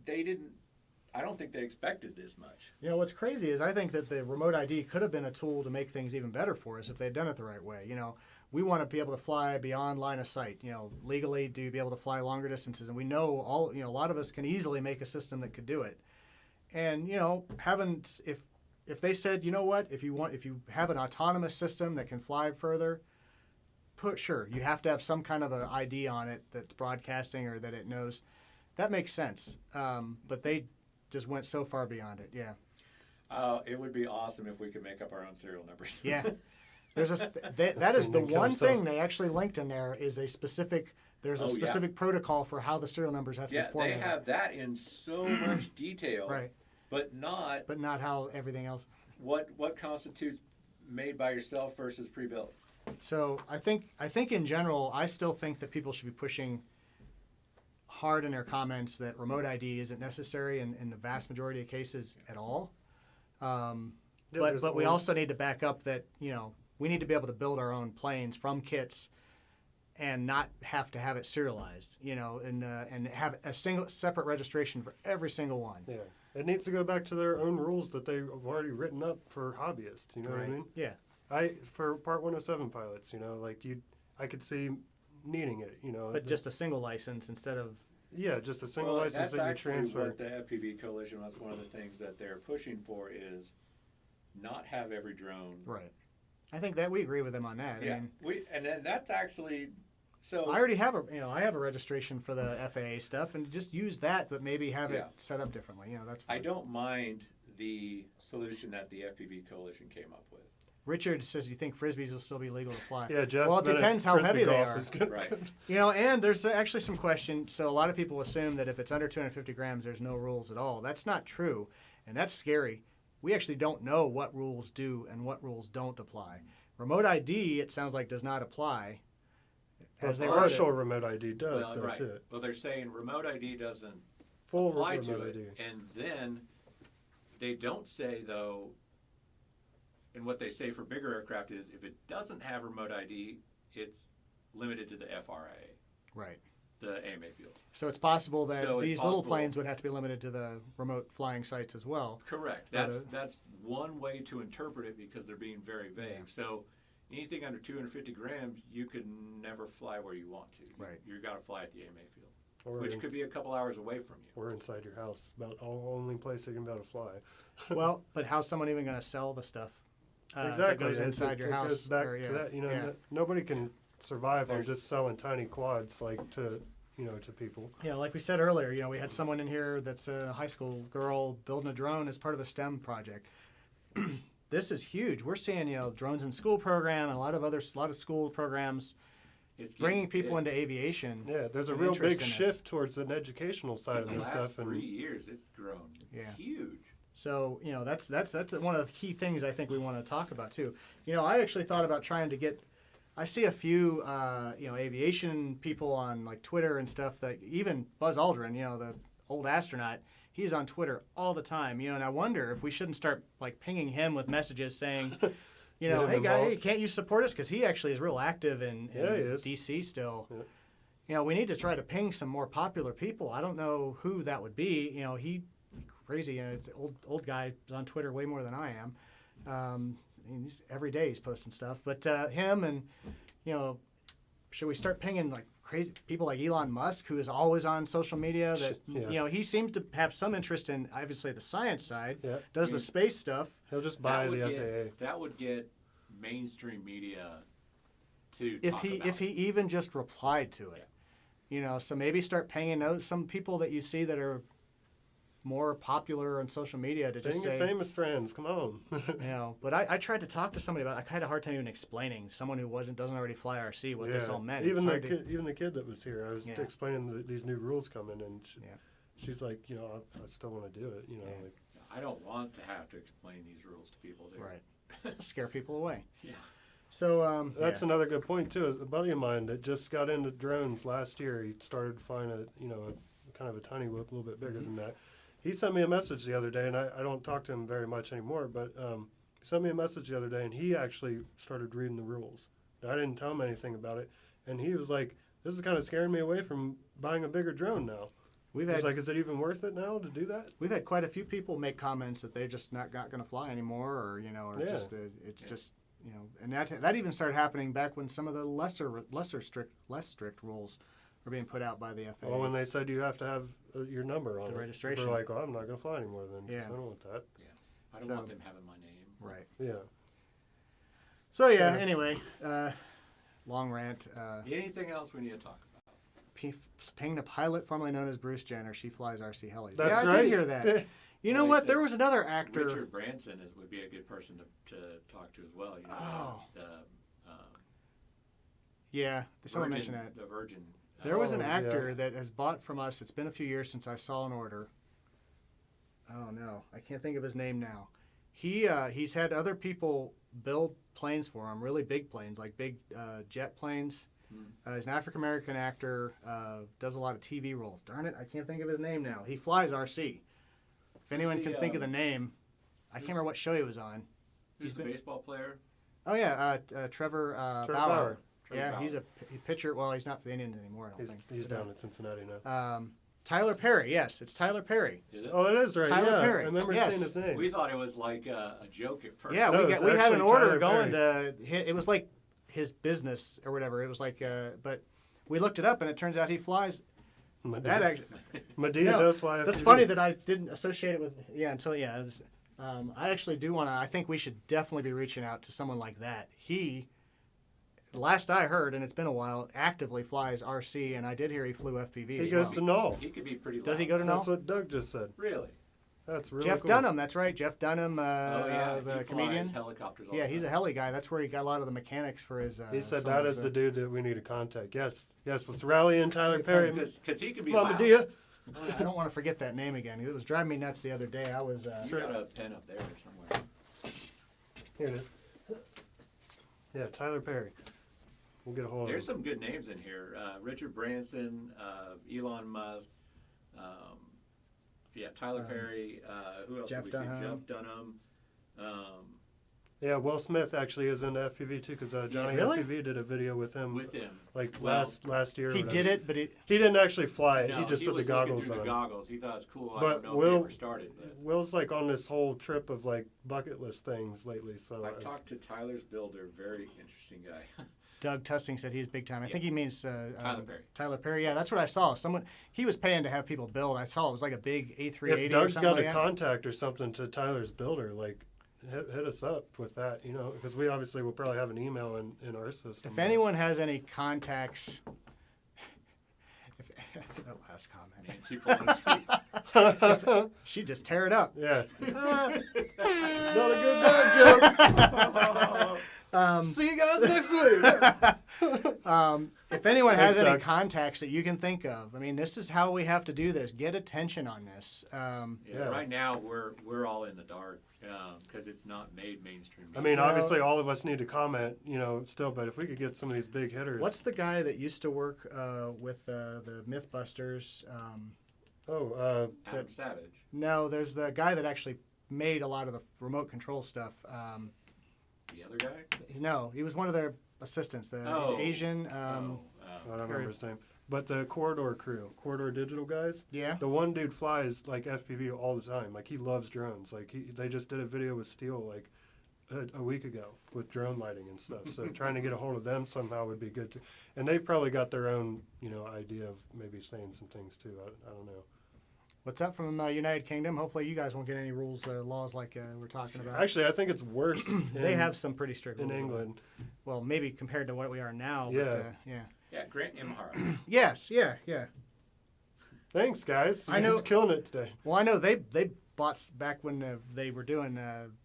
they didn't. I don't think they expected this much. What's crazy is I think that the remote ID could have been a tool to make things even better for us if they'd done it the right way. We want to be able to fly beyond line of sight. Legally, be able to fly longer distances, and we know a lot of us can easily make a system that could do it. And having if they said, you know what, if you have an autonomous system that can fly further, sure, you have to have some kind of an ID on it that's broadcasting or that it knows. That makes sense. But they just went so far beyond it. Yeah. It would be awesome if we could make up our own serial numbers. Yeah. There's that is the one thing they actually linked in there is a specific. There's a specific protocol for how the serial numbers have to be Yeah, they formatted. have that in so much detail, Right. But not how everything else. what constitutes made by yourself versus pre-built. So I think in general, I still think that people should be pushing hard in their comments that remote ID isn't necessary in the vast majority of cases at all. But we also need to back up that we need to be able to build our own planes from kits and not have to have it serialized, and have a separate registration for every single one. Yeah, it needs to go back to their own rules that they've already written up for hobbyists. You know what I mean? Yeah. For Part 107 pilots, I could see needing it. But just a single license instead of. Yeah, just a single license that you That's transfer. what the FPV Coalition, that's one of the things that they're pushing for is not have every drone. Right. I think that we agree with them on that. Yeah, I mean, and then that's actually so. I already have I have a registration for the FAA stuff, and just use that, but maybe have it set up differently. That's fine. I don't mind the solution that the FPV Coalition came up with. Richard says, "You think frisbees will still be legal to fly?" Yeah, Jeff. Well, it Bennett, depends how Frisbee heavy they golf are. is good. Right. And there's actually some question. So a lot of people assume that if it's under 250 grams, there's no rules at all. That's not true, and that's scary. We actually don't know what rules do and what rules don't apply. Remote ID, it sounds like, does not apply. Well, As they wrote partial it. remote ID does, Well, though, right. too. Well, they're saying remote ID doesn't Full apply remote to ID. it. And then they don't say, though, and what they say for bigger aircraft is if it doesn't have remote ID, it's limited to the FRA, Right. the AMA field. So it's possible that So it's these little possible- planes would have to be limited to the remote flying sites as well. Correct. That's one way to interpret it because they're being very vague. Yeah. So anything under 250 grams, you could never fly where you want to. Right. You got to fly at the AMA field, Or which in- could be a couple hours away from you. Or inside your house. About the only place you can be able to fly. Well, but how's someone even going to sell the stuff that Exactly. goes inside it your house? goes back or, to that. You know, yeah. nobody can survive on There's- just selling tiny quads like to people. Yeah, like we said earlier, we had someone in here that's a high school girl building a drone as part of a STEM project. This is huge. We're seeing, drones in school program and a lot of school programs It's bringing getting- people into aviation. Yeah, there's a and real interest big in this. shift towards an educational side of in the this last stuff. 3 years, it's grown Yeah. huge. So, that's one of the key things I think we want to talk about too. I actually thought about trying to get. I see a few, aviation people on like Twitter and stuff that even Buzz Aldrin, the old astronaut, he's on Twitter all the time, and I wonder if we shouldn't start like pinging him with messages saying, him hey guy, involved. hey, can't you support us? Because he actually is real active in Yeah, he is. DC still. Yeah. We need to try to ping some more popular people. I don't know who that would be. He crazy. It's an old guy on Twitter way more than I am. Every day he's posting stuff. But him and, should we start pinging like crazy people like Elon Musk, who is always on social media? That Yeah. he seems to have some interest in obviously the science side. Yeah. Does the space stuff. He'll just buy That the would FAA. That would get mainstream media to If talk he about if he it. even just replied to it, so maybe start pinging those some people that you see that are more popular on social media to just Bring say, your famous friends. Come on. But I tried to talk to somebody about it. I had a hard time even explaining someone who doesn't already fly RC what this all meant. Even It's hard even the kid that was here, I was Yeah. explaining these new rules coming, and Yeah. she's like, I still want to do it. Yeah. Like, I don't want to have to explain these rules to people. They're- right. Scare people away. Yeah. So that's another good point too. A buddy of mine that just got into drones last year. He started flying a kind of a tiny whip, a little bit bigger than that. He sent me a message the other day, and I don't talk to him very much anymore, but he sent me a message the other day, and he actually started reading the rules. I didn't tell him anything about it, and he was like, this is kind of scaring me away from buying a bigger drone now. we've He's had like, is it even worth it now to do that? we've had quite a few people make comments that they're just not going to fly anymore, or or Yeah. just it's just and that even started happening back when some of the less strict rules were being put out by the FAA. Well, when they said you have to have your number on The it, registration. we're like, I'm not going to fly anymore then, 'cause Yeah. I don't want that. I don't So- want them having my name. Right. Yeah. So Yeah. anyway, long rant. Anything else we need to talk about? Ping the pilot formerly known as Bruce Jenner. She flies RC helis. That's yeah, I right. did hear that. You know Well, what? they There said was another actor. Richard Branson would be a good person to talk to as well. Oh. The Yeah, someone Virgin, mentioned that. The Virgin. There was an Oh, actor yeah. that has bought from us. It's been a few years since I saw an order. Oh no, I can't think of his name now. He's had other people build planes for him, really big planes, like big jet planes. He's an African American actor. Does a lot of TV roles. Darn it, I can't think of his name now. He flies RC. If anyone he, can think of the name, I can't remember what show he was on. Who's he's the been- baseball player? Oh yeah, Trevor Trevor Bauer. Bauer. Trevor Yeah, Bauer. he's a pitcher. Well, he's not for the Indians anymore. I don't He's, think. he's But, down at Cincinnati now. Tyler Perry. Yes, it's Tyler Perry. Is it? Oh, it is right. Tyler yeah, Perry. I remember Yes. seeing his name. We thought it was like a joke at first. Yeah, No, we it's had an actually order Tyler going to. It was like his business or whatever. It was like, but we looked it up and it turns out he flies. Medea, That actually. Medea No, does fly. That's FPV. funny that I didn't associate it with until it's, I actually do want to. I think we should definitely be reaching out to someone like that. He, last I heard, and it's been a while, actively flies RC, and I did hear he flew FPV. He as goes well. to Null. He could be pretty. Does he loud. go to Null? That's what Doug just said. Really? That's really Jeff cool. Dunham, that's right. Jeff Dunham, Oh yeah, he the flies comedian. helicopters. All Yeah, the he's a time. heli guy. That's where he got a lot of the mechanics for his. He said some that of is his, the dude that we need to contact. Yes, let's rally in Tyler Perry. Because he can be Mama loud. Dia. I don't want to forget that name again. It was driving me nuts the other day. I was. You got a pen up there somewhere. Here it is. Yeah, Tyler Perry. We'll get a hold of There's him. some good names in here. Richard Branson, Elon Musk. Tyler Perry. Who else Jeff did we Dunham. see? Jeff Dunham. Yeah, Will Smith actually is into FPV too, because Johnny really? FPV did a video with him, With him. like Well, last year. or he whatever. did it, but it. He didn't actually fly it. No, he just put the was looking goggles through on. the goggles. He thought it was cool. I But don't know if Will- he ever started. But Will's like on this whole trip of like bucket list things lately. So I've talked to Tyler's builder. Very interesting guy. Doug Tusting said he's big time. I think he means Tyler Perry. Tyler Perry, yeah, that's what I saw. Someone he was paying to have people build. I saw it was like a big A380 if or Doug's something got like a that. contact or something to Tyler's builder, like hit us up with that, because we obviously will probably have an email in our system. If anyone has any contacts, that last comment, Nancy Pelosi. she'd just tear it up. Yeah. Not a good dad joke. See you guys next week. If anyone has Thanks, any Doug. contacts that you can think of, I mean, this is how we have to do this. Get attention on this. Yeah. Right now, we're all in the dark because it's not made mainstream. I mean, No. obviously, all of us need to comment, still. But if we could get some of these big hitters, What's the guy that used to work with the Mythbusters? Adam Savage. No, there's the guy that actually made a lot of the remote control stuff. The other guy. No, he was one of their assistants. Oh. He's Asian. I don't remember his name. But the Corridor crew, Corridor Digital guys, Yeah. the one dude flies like FPV all the time. Like he loves drones. Like they just did a video with Steel like a week ago with drone lighting and stuff. So trying to get a hold of them somehow would be good too. And they've probably got their own idea of maybe saying some things too. I don't know. What's up from United Kingdom? Hopefully, you guys won't get any rules or laws like we're talking about. Actually, I think it's worse. They have some pretty strict in rules. England. Well, maybe compared to what we are now. Yeah. But, yeah. Yeah, Grant Imhara. Yes. Yeah. Thanks, guys. I You guys know- are killing it today. Well, I know they bought back when they were doing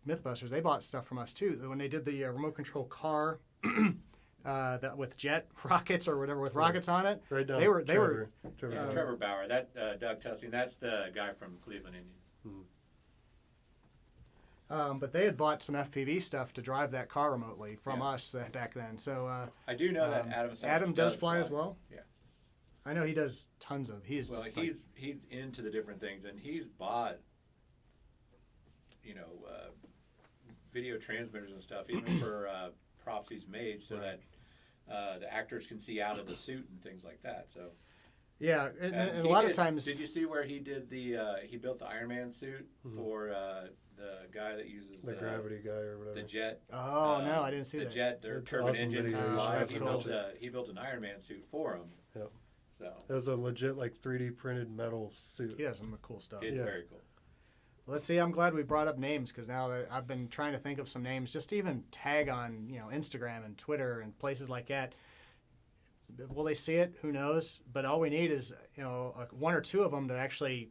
MythBusters. They bought stuff from us too. When they did the remote control car that with jet rockets or whatever with rockets on it. Right down. They were Trevor Yeah, Bauer. Trevor Bauer. That Doug Tusing. That's the guy from Cleveland Indians. But they had bought some FPV stuff to drive that car remotely from Yeah. us back then. So I do know that Adam Savage Adam does fly as well. Yeah. I know he does tons of. He's Well, just like, he's into the different things, and he's bought, video transmitters and stuff, even for props he's made, so that the actors can see out of the suit and things like that. So yeah, and a he lot of did- times. Did you see where he did he built the Iron Man suit for the guy that uses The gravity guy or whatever. the jet? Oh no, I didn't see the that. jet, their It's turbine awesome engines. video. and fly. That's He cool. built an Iron Man suit for him. Yep. So It was a legit like 3D printed metal suit. He does some cool stuff. it's Yeah. very cool. Let's see. I'm glad we brought up names because now that I've been trying to think of some names, just to even tag on Instagram and Twitter and places like that. Will they see it? Who knows? But all we need is one or two of them to actually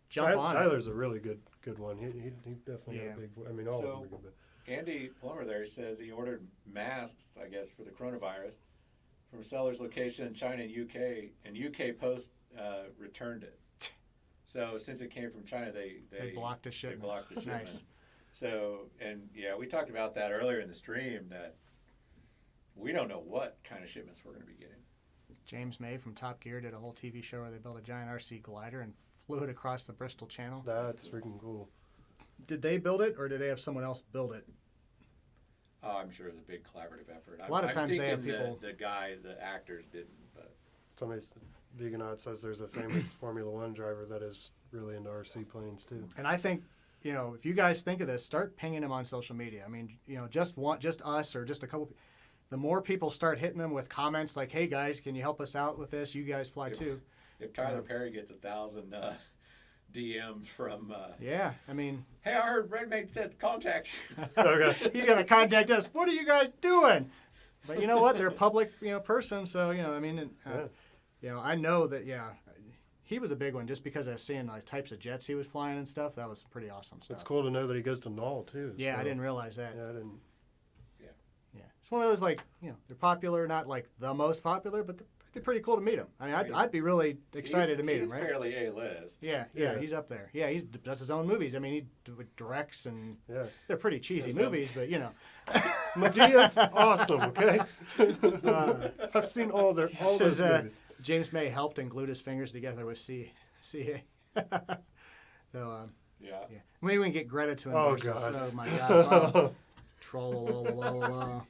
jump on. Tyler's a really good one. He definitely Yeah. had a big. I mean, all So- of them are good. Andy Plummer there says he ordered masks, I guess, for the coronavirus from a seller's location in China and UK, and UK Post returned it. So since it came from China, they blocked the shipment. They blocked the shipment. Nice. So, and yeah, we talked about that earlier in the stream that we don't know what kind of shipments we're going to be getting. James May from Top Gear did a whole TV show where they built a giant RC glider and flew it across the Bristol Channel. That's freaking cool. Did they build it or did they have someone else build it? Oh, I'm sure it was a big collaborative effort. A lot of times they have thinking people- the actors didn't, but Veganot says there's a famous Formula One driver that is really into RC planes too. And I think, if you guys think of this, start pinging them on social media. I mean, just us or just a couple. The more people start hitting them with comments like, "Hey guys, can you help us out with this? You guys fly too." if Tyler Perry gets 1,000 DMs from, Yeah, I mean, hey, I heard Redmayne said contact you. Okay. he's gonna contact us. What are you guys doing? But you know what? They're a public, person. So I mean, I know that. Yeah, he was a big one just because of seeing like types of jets he was flying and stuff. That was pretty awesome stuff. It's cool to know that he goes to Knoll too. Yeah, so. I didn't realize that. Yeah, I didn't. Yeah, it's one of those like they're popular, not like the most popular, but it'd be pretty cool to meet him. I mean, I'd be really excited to meet him, He's right? fairly A-list. Yeah, he's up there. Yeah, he does his own movies. I mean, he directs, and Yeah. they're pretty cheesy movies, but Medea's awesome. Okay. I've seen all those says, movies. James May helped and glued his fingers together with CA. So, Yeah. yeah. Maybe we can get Greta to Oh, endorse us. God. Oh my God. Oh. Troll.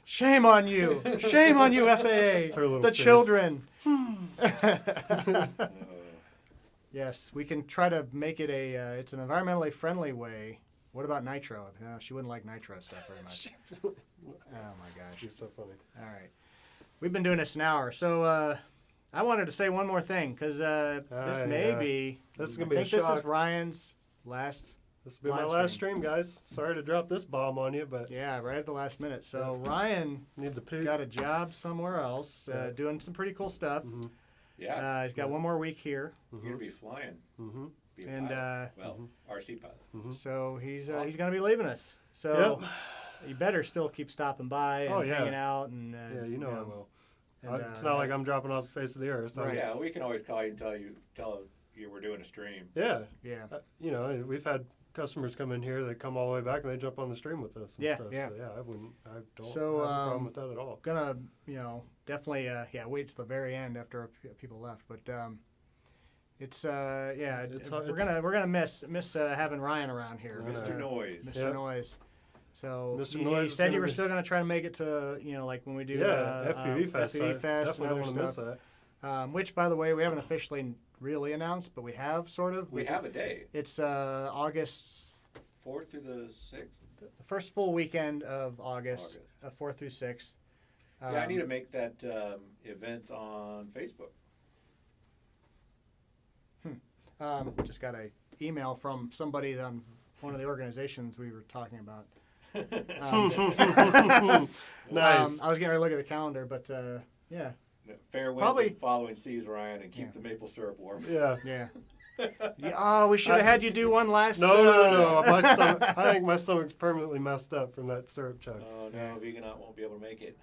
Shame on you, FAA. Shame on you, FAA. Her little The face. children. Yes, we can try to make it it's an environmentally friendly way. What about nitro? She wouldn't like nitro stuff very much. Oh my gosh. She's so funny. All right. We've been doing this an hour, so I wanted to say one more thing because this may be. This is gonna I be a think this is shock. Ryan's last. This will be my Live last stream. stream, guys. Sorry to drop this bomb on you, but Yeah, right at the last minute. So Ryan need the poop. got a job somewhere else, doing some pretty cool stuff. Mm-hmm. Yeah. He's got one more week here, You're going to be flying. Mm-hmm. Be a and pilot. Well, RC pilot. so he's Awesome. he's gonna be leaving us. So you better still keep stopping by and Oh, yeah. hanging out and Yeah, you know I will. and, It's not like I'm dropping off the face of the earth. Right. Yeah, we can always call you and tell you we're doing a stream. Yeah. yeah. We've had customers come in here. They come all the way back and they jump on the stream with us. And Yeah, stuff. yeah. So, I don't So, have a problem with that at all. Gonna definitely wait till the very end after people left, but it's we're gonna miss having Ryan around here, Yeah. Mr. Noise. Mr. Yep. Noise. So Mr. you Noise is said gonna you were be- still gonna try to make it to like when we do FPV Fest. FPV I Fest and definitely other don't want to miss stuff. that. Which, by the way, we haven't officially really announced, but we have sort of. We have a day. It's August. 4th through the 6th. The first full weekend of August. 4th through 6th. Yeah, I need to make that event on Facebook. Just got a email from somebody on one of the organizations we were talking about. Nice. I was getting ready to look at the calendar, but yeah, Fair winds Probably- and following seas, Ryan, and keep Yeah. the maple syrup warm. Yeah. yeah. Oh, we should have had you do one last. No. My stomach, I think my stomach's permanently messed up from that syrup chug. Oh no, Veganot won't be able to make it.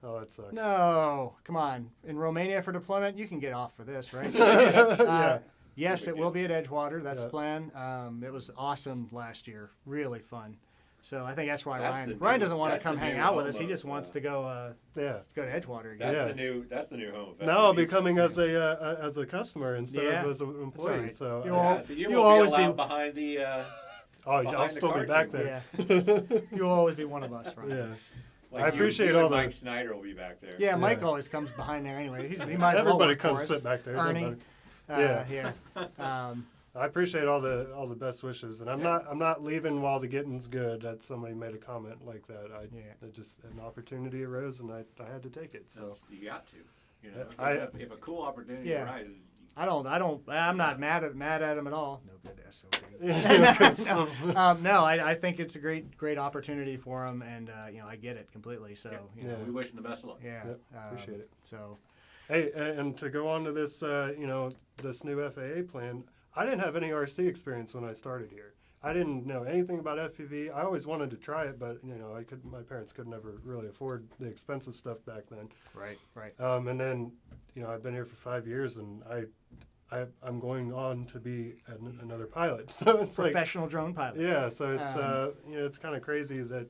Oh, that sucks. No, come on. In Romania for deployment, you can get off for this, right? Yes, it will be at Edgewater. That's the Yeah. plan. It was awesome last year. Really fun. So I think that's why That's the Ryan new- doesn't want to that's come the hang new out with home us. He of, just wants to go Yeah. to Edgewater again. That's Yeah. the new home. of Now I'll be FPV. coming as a customer instead Yeah. of as an all employee. right. So You I- all- Yeah, so you You'll won't always be be- allowed behind the. I'll behind the still be car back table. there. Yeah. You'll always be one of us, Ryan. Yeah. Like I you- appreciate you and all the- Mike Snyder will be back there. Yeah, Mike Yeah. always comes behind there anyway. He might as well Everybody work for comes us. sit back there. Ernie. Everybody. Yeah. I appreciate all the best wishes, and I'm not leaving while the getting's good. That somebody made a comment like that. It just an opportunity arose, and I had to take it. So That's- you got to. You know, I- if a cool opportunity Yeah. arises, I'm not mad at him at all. No good SOB. No, I think it's a great opportunity for him, and I get it completely. So Yeah. we wish him the best of luck. yeah, Yep, appreciate it. So Hey, and to go on to this, this new FAA plan, I didn't have any RC experience when I started here. I didn't know anything about FPV. I always wanted to try it, but my parents could never really afford the expensive stuff back then. right. And then, I've been here for 5 years, and I'm going on to be another pilot. So it's like, Professional drone pilot. yeah. So it's it's kind of crazy that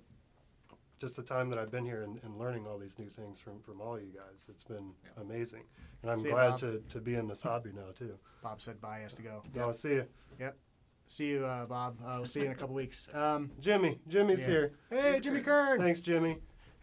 just the time that I've been here and learning all these new things from all you guys. It's been amazing, and I'm See you, glad Bob. to be in this hobby now too. Bob said bye. He has to go. I'll see you, See you, Bob. We'll see you in a couple weeks. Jimmy. Jimmy's Yeah. here. Hey, Jimmy Kern. Thanks, Jimmy.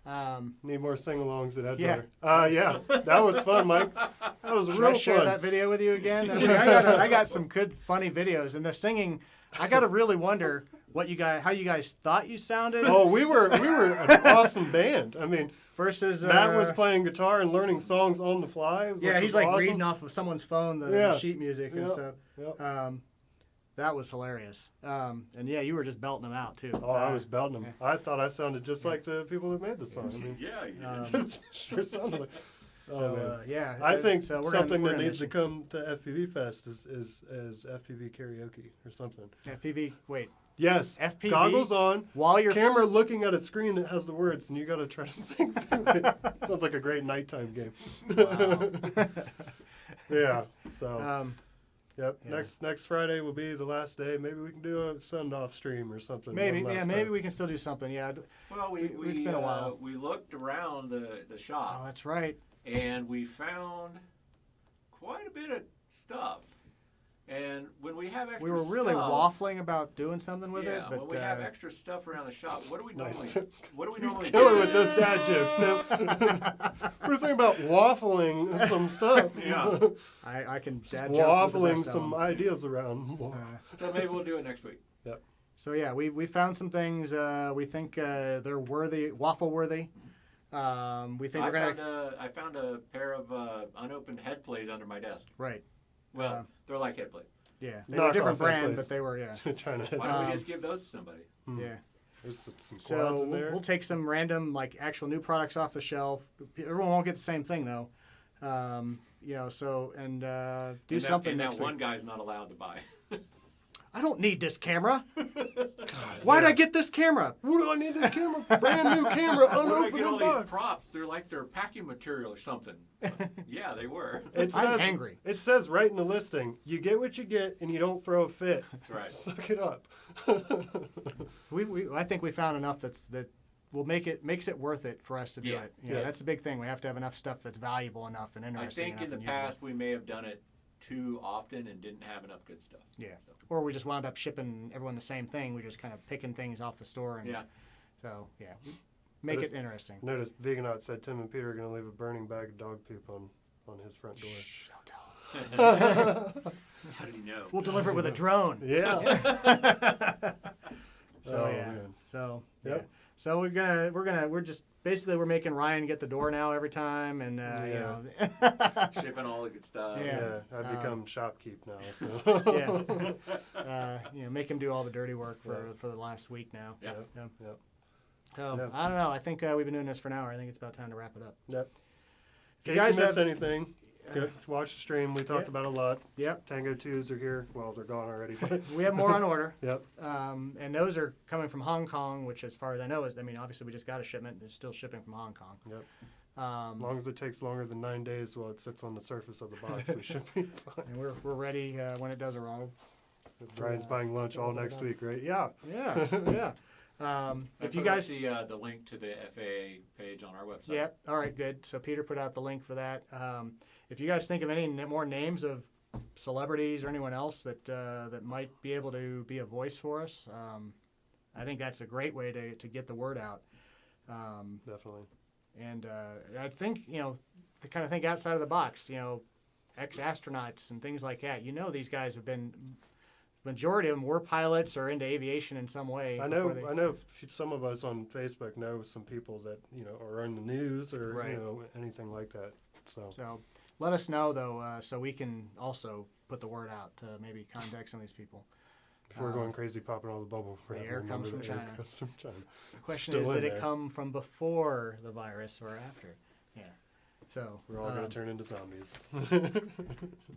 Um, Need more sing-alongs at Yeah. Edgewater. Yeah, that was fun, Mike. That was should real I share fun. that video with you again? I mean, I got some good, funny videos, and the singing. I got to really wonder how you guys thought you sounded Oh, we were an awesome band. I mean, versus. Matt was playing guitar and learning songs on the fly. Yeah, which he's was like awesome. reading off of someone's phone the Yeah. sheet music and Yep. stuff. Yep. That was hilarious. And yeah, you were just belting them out too. Oh, I was belting them. I thought I sounded just like the people that made the song. I mean, Yeah, you did. sure sounded like. So man. yeah, I think so something we're that gonna needs to come to FPV Fest is FPV karaoke or something. FPV. Wait, Yes, FPV? goggles on, while you're camera looking at a screen that has the words, and you got to try to sing through it. Sounds like a great nighttime game. Yeah. So. Yep. Yeah. Next Friday will be the last day. Maybe we can do a send-off stream or something. maybe one last maybe time. we can still do something. Yeah. Well, It's been a while. we looked around the shop. Oh, that's right. And we found quite a bit of stuff. And when we have extra We were really stuff, waffling about doing something with yeah, it, but when we have extra stuff around the shop, what do we Nice. normally what do we normally Kill it do? with those dad jokes, Tim. We're thinking about waffling some stuff. Yeah. I can dad joke with the Waffling best of some them. ideas around. So maybe we'll do it next week. So yeah, we found some things. We think they're worthy, waffle worthy. We think we're gonna I found a pair of unopened head plates under my desk. right. Well, they're like head plates. Yeah, they were Knock a different off that brand, place. but they were yeah. Trying to. Why don't we just give those to somebody? Yeah. There's some So quads in there. we'll take some random like actual new products off the shelf. Everyone won't get the same thing though. So and do And something that next one week. guy's not allowed to buy. I don't need this camera. Why'd I get this camera? What do I need this camera? For? Brand new camera, Where do I unopened get all in these box. props? They're like they're packing material or something. Yeah, they were. It I'm says, angry. It says right in the listing, you get what you get and you don't throw a fit. That's right. Suck it up. I think we found enough that will makes it worth it for us to do Yeah. it. You know, Yeah. that's the big thing. We have to have enough stuff that's valuable enough and I interesting think enough in the and usable. past we may have done it too often and didn't have enough good stuff. Yeah. So, Or we just wound up shipping everyone the same thing. We just kind of picking things off the store. And yeah. So, yeah. Make it interesting. Notice Veganot said Tim and Peter are going to leave a burning bag of dog poop on his front door. Shh, don't tell. How did he know? We'll deliver it with a drone. Yeah. So, Oh, yeah. man. So, Yep. yeah. So we're just basically we're making Ryan get the door now every time and you know. Shipping all the good stuff. Yeah. Yeah, I've become shopkeep now. So. Yeah. Make him do all the dirty work for the last week now. Yeah. Yep. So, Yeah. I don't know. I think we've been doing this for an hour. I think it's about time to wrap it up. Yep. If you In case guys you missed have- anything, go watch the stream. We talked Yep. about a lot. Yep. Tango 2s are here. Well, they're gone already. But We have more on order. yep. And those are coming from Hong Kong, which, as far as I know, obviously we just got a shipment. It's still shipping from Hong Kong. Yep. As long as it takes longer than 9 days while it sits on the surface of the box, we should be fine. And we're ready when it does arrive. Brian's buying lunch all next week, right? Yeah. Yeah, yeah. I If you put up guys, the link to the FAA page on our website. yep. All right, good. So Peter put out the link for that. If you guys think of any more names of celebrities or anyone else that might be able to be a voice for us, I think that's a great way to get the word out. Definitely. And I think, to kind of think outside of the box, ex-astronauts and things like that. These guys have been, majority of them were pilots or into aviation in some way. I know. before they- I know. Some of us on Facebook know some people that are in the news or Right. anything like that. So So let us know, though, so we can also put the word out to maybe contact some of these people. before going crazy, popping all the bubble wrap, air remember comes from the air China. comes from China. The question Still is, in did it there. come from before the virus or after? Yeah. So We're all going to turn into zombies.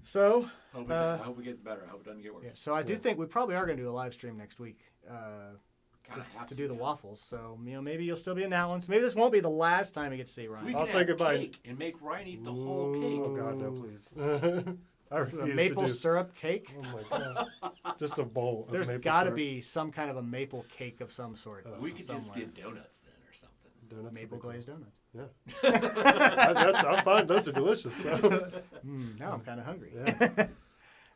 So I hope it gets better. I hope it doesn't get worse. yeah. So I do think we probably are going to do a live stream next week. Kinda have To do the yeah. waffles, so maybe you'll still be in that one. So maybe this won't be the last time you get to see Ryan. We I'll can say have goodbye. cake and make Ryan eat the whole cake. Oh God, no, please! I refuse A to maple do. syrup cake. Oh my God! Just a bowl. Of There's maple got to syrup. be some kind of a maple cake of some sort. We could just somewhere. get donuts then or something. Donuts would maple be cool. glazed donuts. Yeah, I'm fine. Those are delicious. So. Now I'm kind of hungry. Yeah.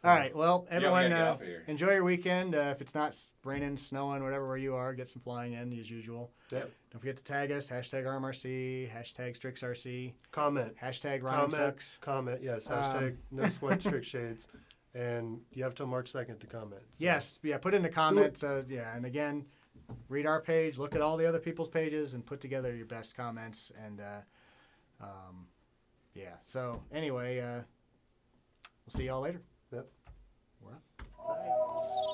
All right. Well, Yeah, we everyone, gotta get off of here. enjoy your weekend. If it's not raining, snowing, whatever where you are, get some flying in as usual. Yep. Don't forget to tag us. Hashtag RMRC. Hashtag StrixRC. Comment. Hashtag Ryan sucks. Comment. Yes. Hashtag no sweat strict shades. And you have till March 2nd to comment. So. Yes. Yeah. Put in the comments. Yeah. And again, read our page. Look at all the other people's pages and put together your best comments. And yeah. So anyway, we'll see y'all later. Yep. We're up. Bye.